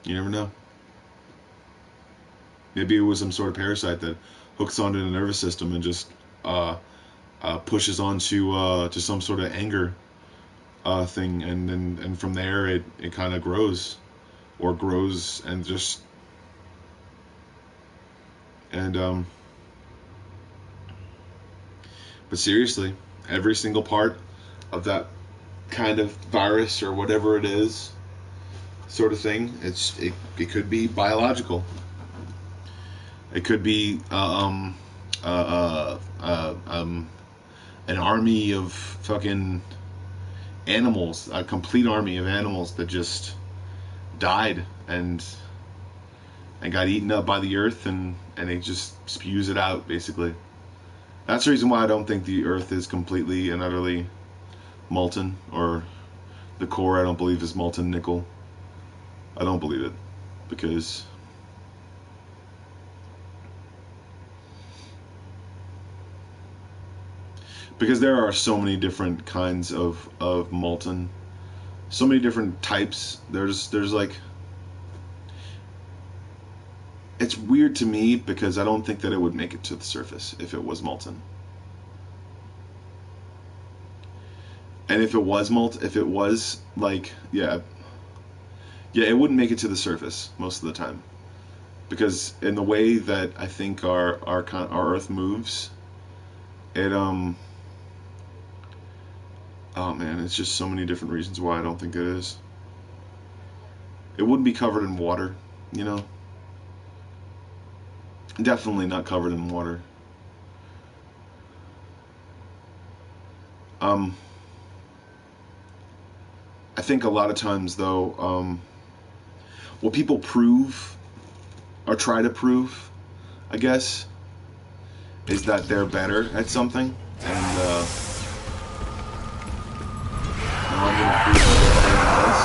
You never know. Maybe it was some sort of parasite that hooks onto the nervous system and just pushes onto to some sort of anger thing, and from there it kind of grows and just but seriously, every single part of that kind of virus or whatever it is, sort of thing, it could be biological. It could be an army of fucking animals, a complete army of animals that just died and got eaten up by the earth, and it just spews it out, basically. That's the reason why I don't think the earth is completely and utterly molten, or the core, I don't believe, is molten nickel. I don't believe it, because there are so many different kinds of molten, so many different types. There's like, it's weird to me because I don't think that it would make it to the surface if it was molten. And if it was like, yeah, it wouldn't make it to the surface most of the time, because in the way that I think our Earth moves, it oh man, it's just so many different reasons why I don't think it is. It wouldn't be covered in water, you know. Definitely not covered in water. I think a lot of times, though, what people prove or try to prove, I guess, is that they're better at something, and I'm gonna prove that they're better than this.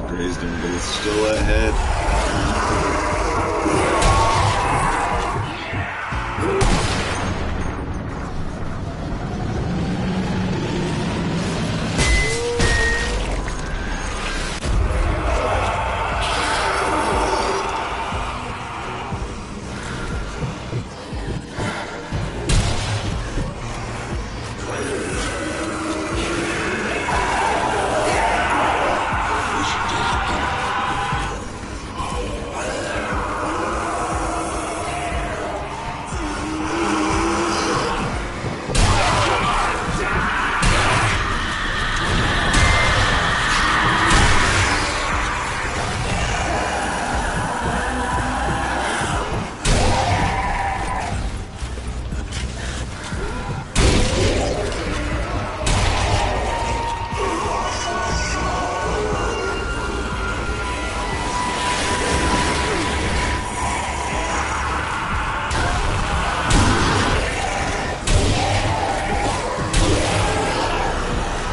Grazed him, but it's still ahead.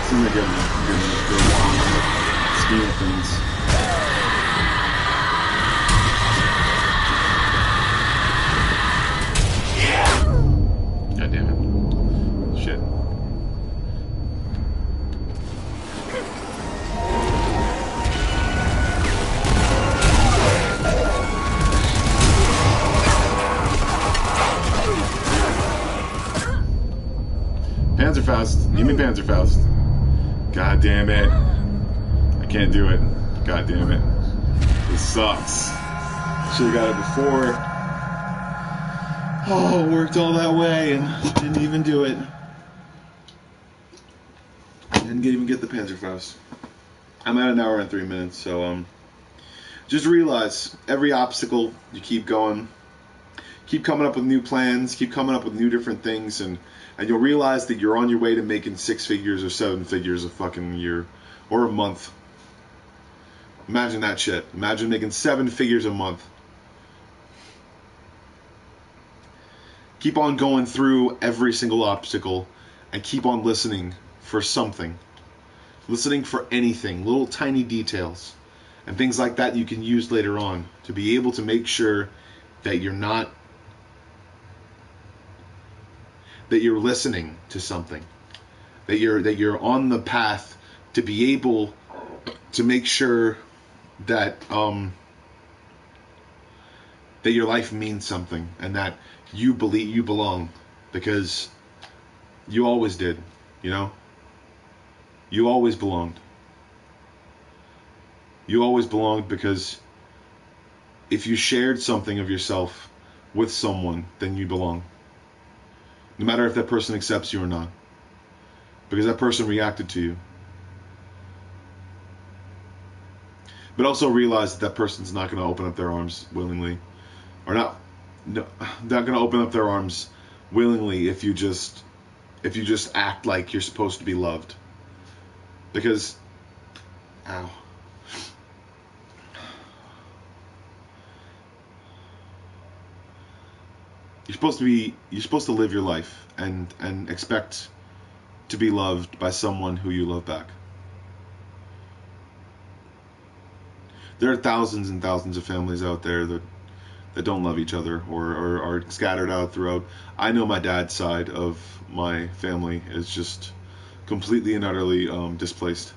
seem like a good scheme of things. God damn it. Shit. Panzerfaust. Give me Panzerfaust. God damn it. I can't do it. God damn it. This sucks. Should've got it before. Oh, worked all that way and didn't even do it. Didn't even get the Panzerfaust. I'm at 1 hour and 3 minutes, so just realize every obstacle you keep going, keep coming up with new plans, keep coming up with new different things, and you'll realize that you're on your way to making 6 figures or 7 figures a fucking year or a month. Imagine that shit. Imagine making 7 figures a month. Keep on going through every single obstacle and keep on listening for something. Listening for anything, little tiny details and things like that you can use later on to be able to make sure that you're listening to something, that you're on the path to be able to make sure that that your life means something and that you believe you belong, because you always did, you know? You always belonged. You always belonged, because if you shared something of yourself with someone, then you belong. No matter if that person accepts you or not. Because that person reacted to you. But also realize that person's not going to open up their arms willingly. Or not going to open up their arms willingly if you just act like you're supposed to be loved. Because, ow. You're supposed to live your life and expect to be loved by someone who you love back. There are thousands and thousands of families out there that don't love each other or are scattered out throughout. I know my dad's side of my family is just completely and utterly displaced.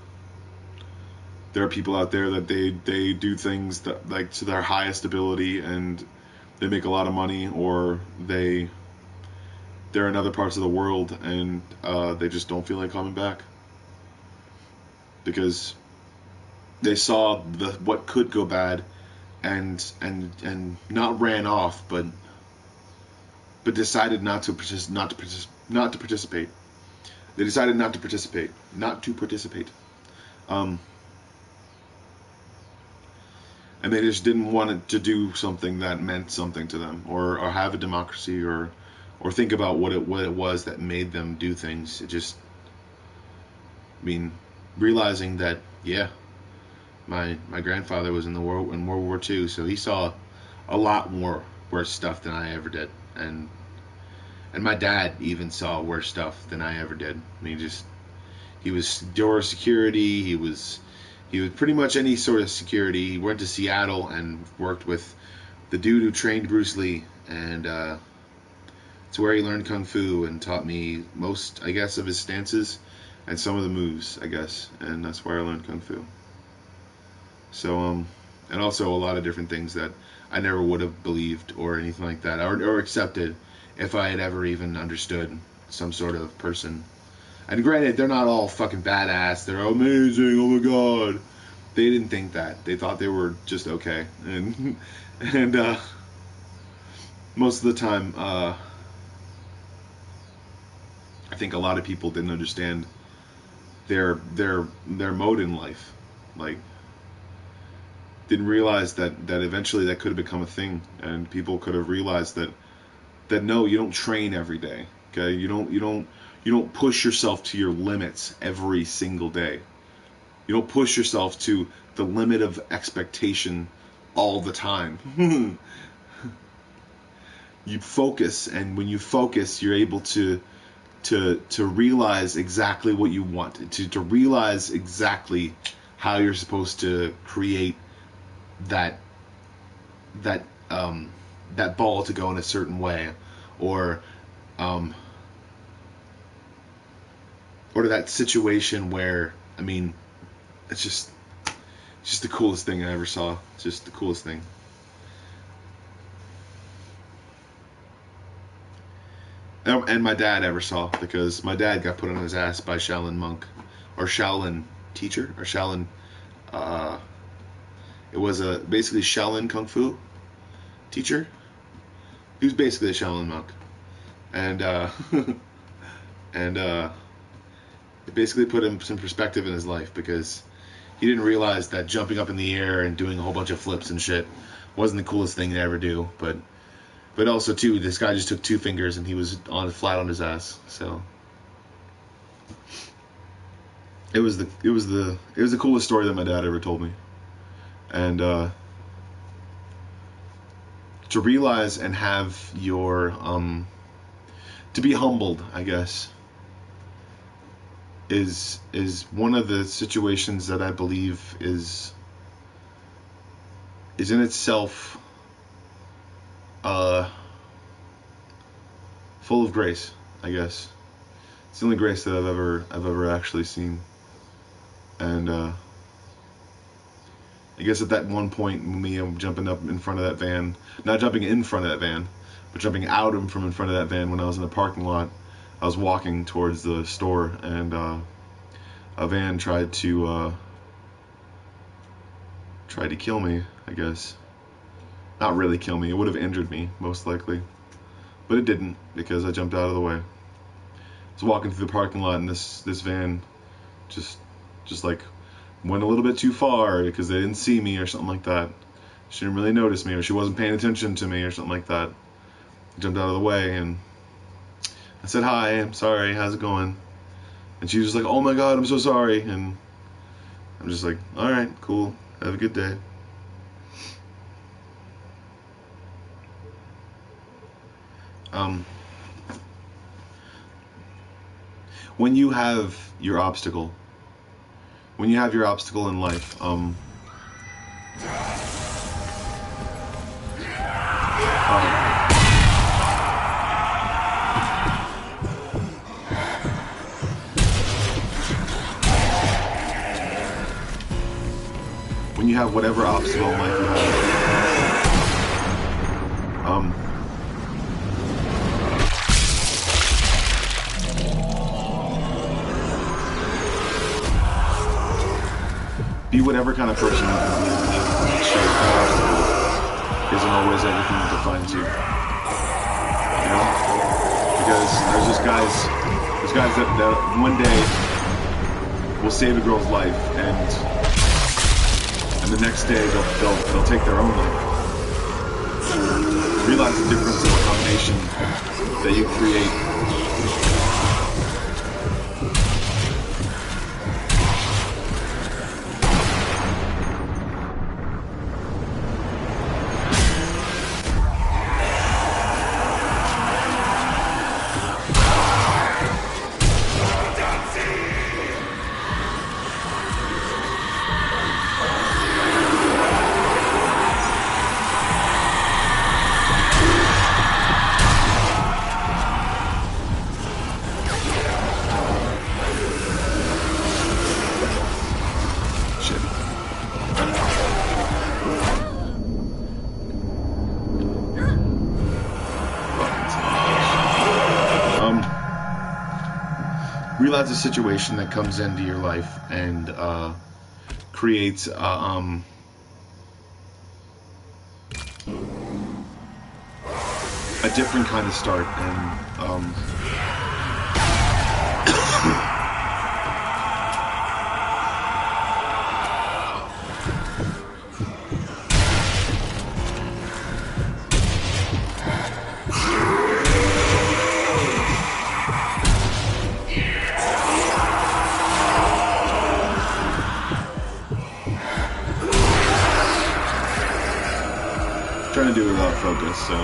There are people out there that they do things that, like, to their highest ability, and they make a lot of money, or they're in other parts of the world and they just don't feel like coming back because they saw what could go bad and not ran off, but decided not to participate. They decided not to participate. And they just didn't want it to do something that meant something to them, or have a democracy, or think about what it was that made them do things. It just, realizing that, yeah, my grandfather was in World War II, so he saw a lot more worse stuff than I ever did, and my dad even saw worse stuff than I ever did. He was door security. He was pretty much any sort of security. He went to Seattle and worked with the dude who trained Bruce Lee, and it's where he learned Kung Fu and taught me most, I guess, of his stances and some of the moves, I guess, and that's where I learned Kung Fu. So, and also a lot of different things that I never would have believed or anything like that, or accepted if I had ever even understood some sort of person. And granted, they're not all fucking badass. They're amazing. Oh my god. They didn't think that. They thought they were just okay. And most of the time, I think a lot of people didn't understand their mode in life. Like, didn't realize that eventually that could have become a thing, and people could have realized that no, you don't train every day. Okay, you don't push yourself to your limits every single day. You don't push yourself to the limit of expectation all the time. You focus, and when you focus, you're able to to realize exactly what you want, to realize exactly how you're supposed to create that ball to go in a certain way, or to that situation where, I mean, it's just the coolest thing I ever saw. It's just the coolest thing. And my dad ever saw, because my dad got put on his ass by Shaolin monk, or Shaolin teacher, or Shaolin. It was basically Shaolin kung fu teacher. He was basically a Shaolin monk, and it basically put him some perspective in his life, because he didn't realize that jumping up in the air and doing a whole bunch of flips and shit wasn't the coolest thing to ever do. But also too, this guy just took 2 fingers and he was flat on his ass. So it was the coolest story that my dad ever told me. And to realize and have your to be humbled, I guess, is one of the situations that I believe is in itself full of grace, I guess. It's the only grace that I've ever actually seen. And I guess at that one point, me jumping up in front of that van, not jumping in front of that van, but jumping out from in front of that van when I was in the parking lot. I was walking towards the store, and a van tried to kill me, I guess. Not really kill me. It would have injured me, most likely. But it didn't, because I jumped out of the way. I was walking through the parking lot, and this van just like went a little bit too far, because they didn't see me or something like that. She didn't really notice me, or she wasn't paying attention to me or something like that. I jumped out of the way, and I said, "Hi, I'm sorry, how's it going?" And she was just like, "Oh my God, I'm so sorry." And I'm just like, "Alright, cool, have a good day." When you have your obstacle in life, when you have whatever obstacle in life you have, be whatever kind of person you can be, and make sure that obstacle isn't always everything that defines you. You know? Because there's guys that one day will save a girl's life, and the next day they'll take their own life. Realize the difference in the combination that you create. Realize a situation that comes into your life and creates a different kind of start, and trying to do it without focus, so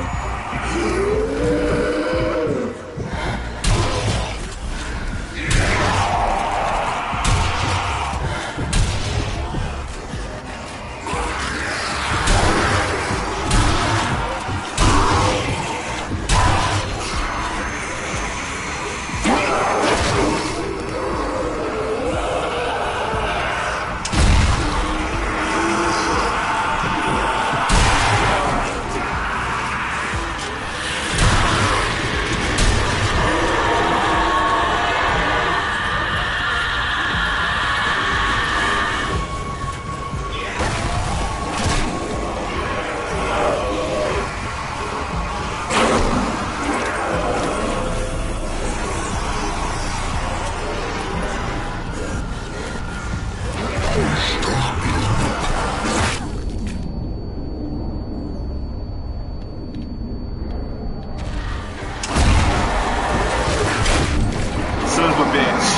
Son of a bitch.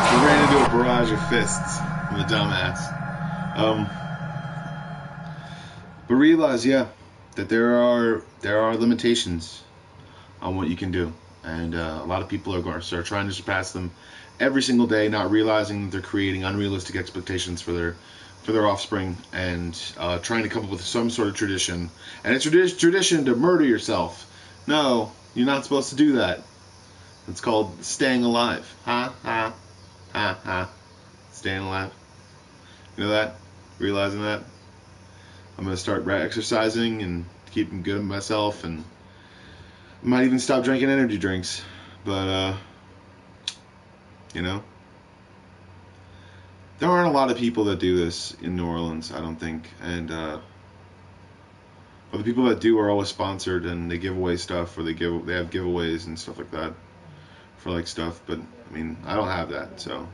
He ran into a barrage of fists from the dumbass. But realize, yeah, that there are limitations on what you can do, and a lot of people are trying to surpass them every single day, not realizing that they're creating unrealistic expectations for their offspring, and trying to come up with some sort of tradition. And it's tradition to murder yourself. No, you're not supposed to do that. It's called staying alive. Ha ha ha ha. Staying alive. You know that? Realizing that? I'm gonna start exercising and keeping good with myself, and I might even stop drinking energy drinks. But you know, there aren't a lot of people that do this in New Orleans, I don't think, and but the people that do are always sponsored, and they give away stuff, or they have giveaways and stuff like that for like stuff. But I mean, I don't have that, so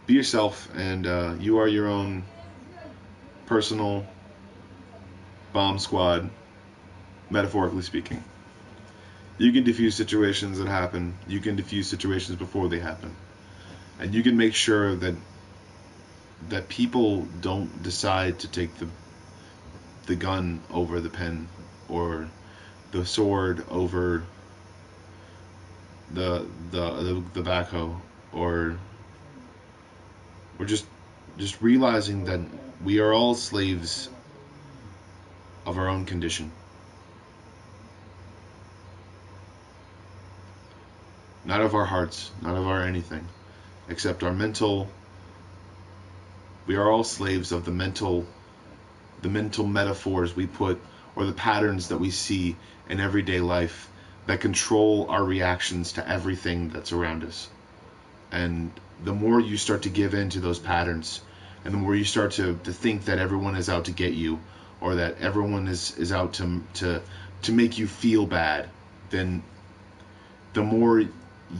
be yourself, and you are your own personal bomb squad, metaphorically speaking. You can defuse situations that happen. You can defuse situations before they happen, and you can make sure that people don't decide to take the gun over the pen, or the sword over the backhoe, or just realizing that we are all slaves of our own condition. Not of our hearts, not of our anything, except our mental. We are all slaves of the mental metaphors we put, or the patterns that we see in everyday life that control our reactions to everything that's around us. And the more you start to give in to those patterns, and the more you start to think that everyone is out to get you, or that everyone is out to make you feel bad, then the more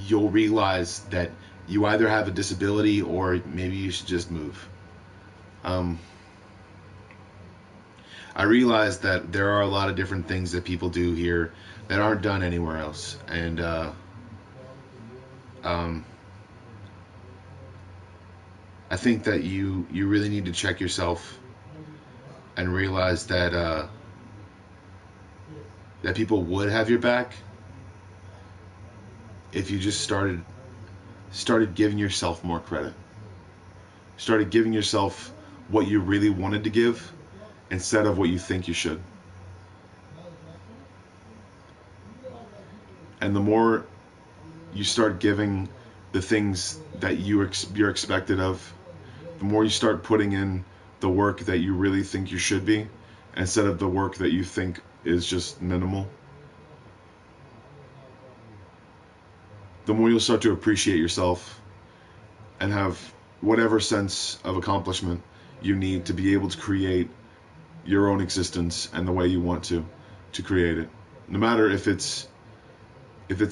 you'll realize that you either have a disability, or maybe you should just move. I realize that there are a lot of different things that people do here that aren't done anywhere else, and I think that you really need to check yourself and realize that that people would have your back if you just started giving yourself more credit. Started giving yourself what you really wanted to give instead of what you think you should. And the more you start giving the things that you're expected of, the more you start putting in the work that you really think you should be, instead of the work that you think is just minimal, the more you'll start to appreciate yourself and have whatever sense of accomplishment you need to be able to create your own existence and the way you want to create it. No matter if it's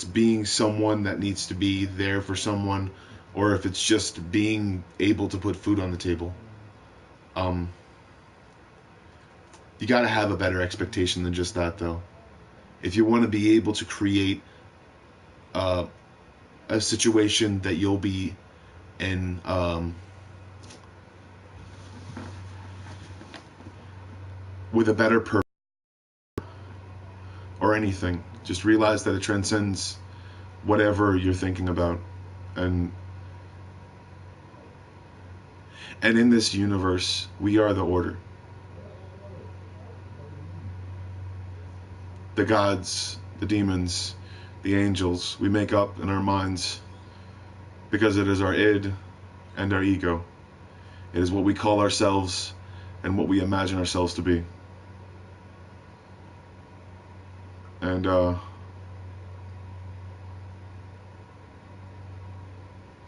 being someone that needs to be there for someone, or if it's just being able to put food on the table. You got to have a better expectation than just that, though. If you want to be able to create a situation that you'll be in with a better purpose or anything, just realize that it transcends whatever you're thinking about. And in this universe, we are the order. The gods, the demons, the angels, we make up in our minds because it is our id and our ego. It is what we call ourselves and what we imagine ourselves to be. And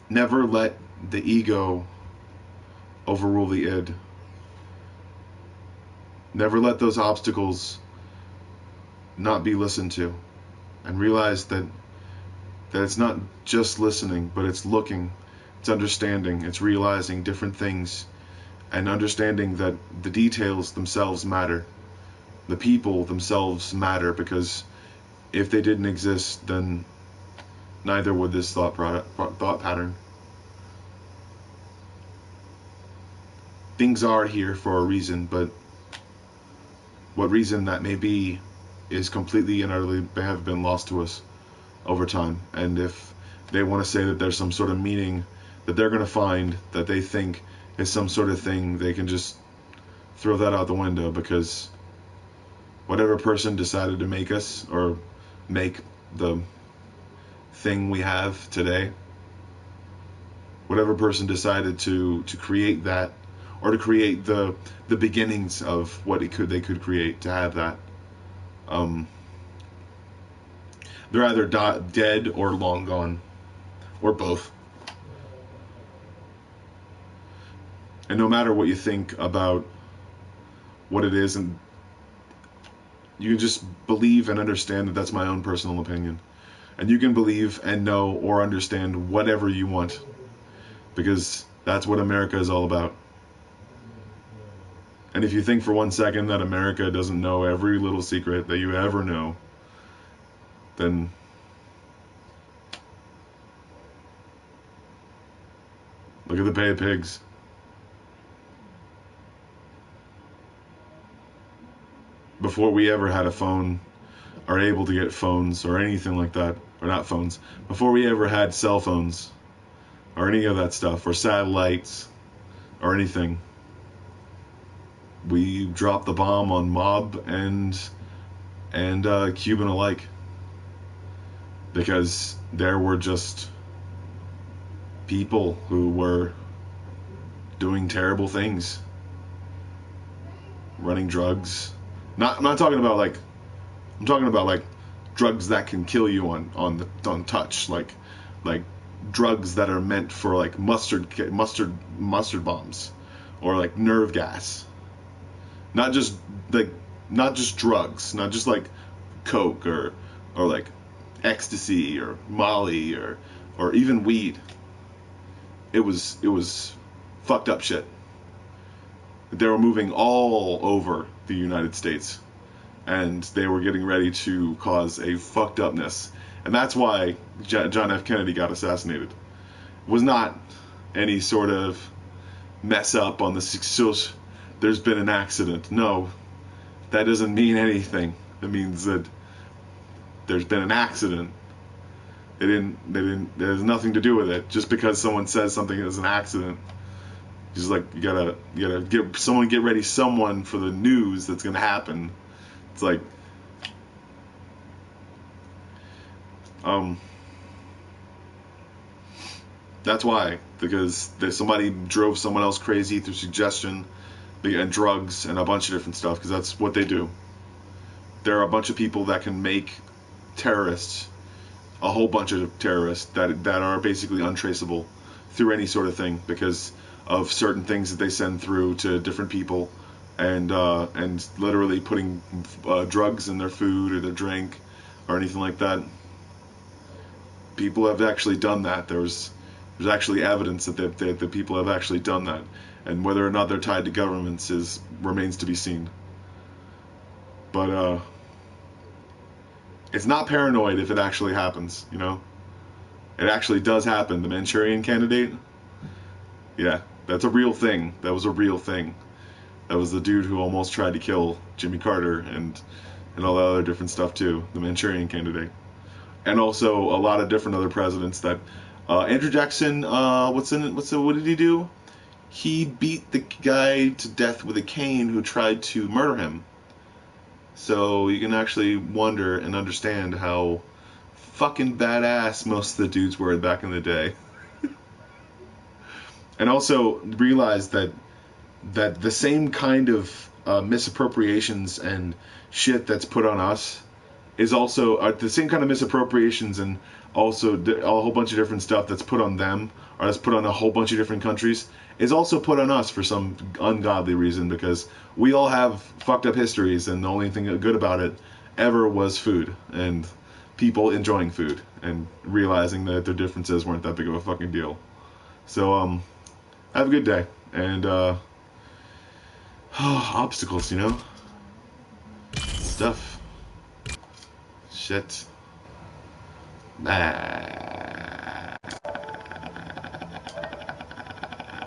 never let the ego overrule the id. Never let those obstacles not be listened to, and realize that That it's not just listening, but it's looking, it's understanding, it's realizing different things, and understanding that the details themselves matter. The people themselves matter, because if they didn't exist, then neither would this thought pattern. Things are here for a reason, but what reason that may be is completely and utterly have been lost to us over time. And if they want to say that there's some sort of meaning that they're going to find that they think is some sort of thing, they can just throw that out the window, because whatever person decided to make us, or make the thing we have today, whatever person decided to create that, or to create the beginnings of what they could create to have that, they're either dead or long gone, or both. And no matter what you think about what it is, and you can just believe and understand that that's my own personal opinion. And you can believe and know or understand whatever you want, because that's what America is all about. And if you think for 1 second that America doesn't know every little secret that you ever know, then look at the Bay of Pigs. Before we ever had a phone, or able to get phones, or anything like that, or not phones, before we ever had cell phones, or any of that stuff, or satellites, or anything, we dropped the bomb on mob and Cuban alike, because there were just people who were doing terrible things, running drugs. I'm not talking about like, I'm talking about like drugs that can kill you on touch, like drugs that are meant for like mustard bombs, or like nerve gas. Not just drugs, not just like coke or like ecstasy or Molly or even weed. It was fucked up shit. They were moving all over the United States, and they were getting ready to cause a fucked upness. And that's why John F. Kennedy got assassinated. It was not any sort of mess up on the there's been an accident. No, that doesn't mean anything. It means that there's been an accident. There's nothing to do with it. Just because someone says something is an accident, just like you gotta get ready someone for the news that's gonna happen. It's like, that's why, because somebody drove someone else crazy through suggestion and drugs and a bunch of different stuff, because that's what they do. There are a bunch of people that can make terrorists, a whole bunch of terrorists that are basically untraceable through any sort of thing, because of certain things that they send through to different people, and literally putting drugs in their food or their drink or anything like that. People have actually done that. There's actually evidence that the people have actually done that, and whether or not they're tied to governments remains to be seen. But it's not paranoid if it actually happens, you know? It actually does happen. The Manchurian Candidate, yeah, that's a real thing. That was a real thing. That was the dude who almost tried to kill Jimmy Carter and all that other different stuff too. The Manchurian Candidate, and also a lot of different other presidents that. Andrew Jackson, what did he do? He beat the guy to death with a cane who tried to murder him. So you can actually wonder and understand how fucking badass most of the dudes were back in the day. And also realize that the same kind of misappropriations and shit that's put on us is also the same kind of misappropriations, and also a whole bunch of different stuff that's put on them, or that's put on a whole bunch of different countries, is also put on us for some ungodly reason, because we all have fucked up histories, and the only thing good about it ever was food. And people enjoying food and realizing that their differences weren't that big of a fucking deal. So have a good day, and obstacles, you know, stuff, shit, nah.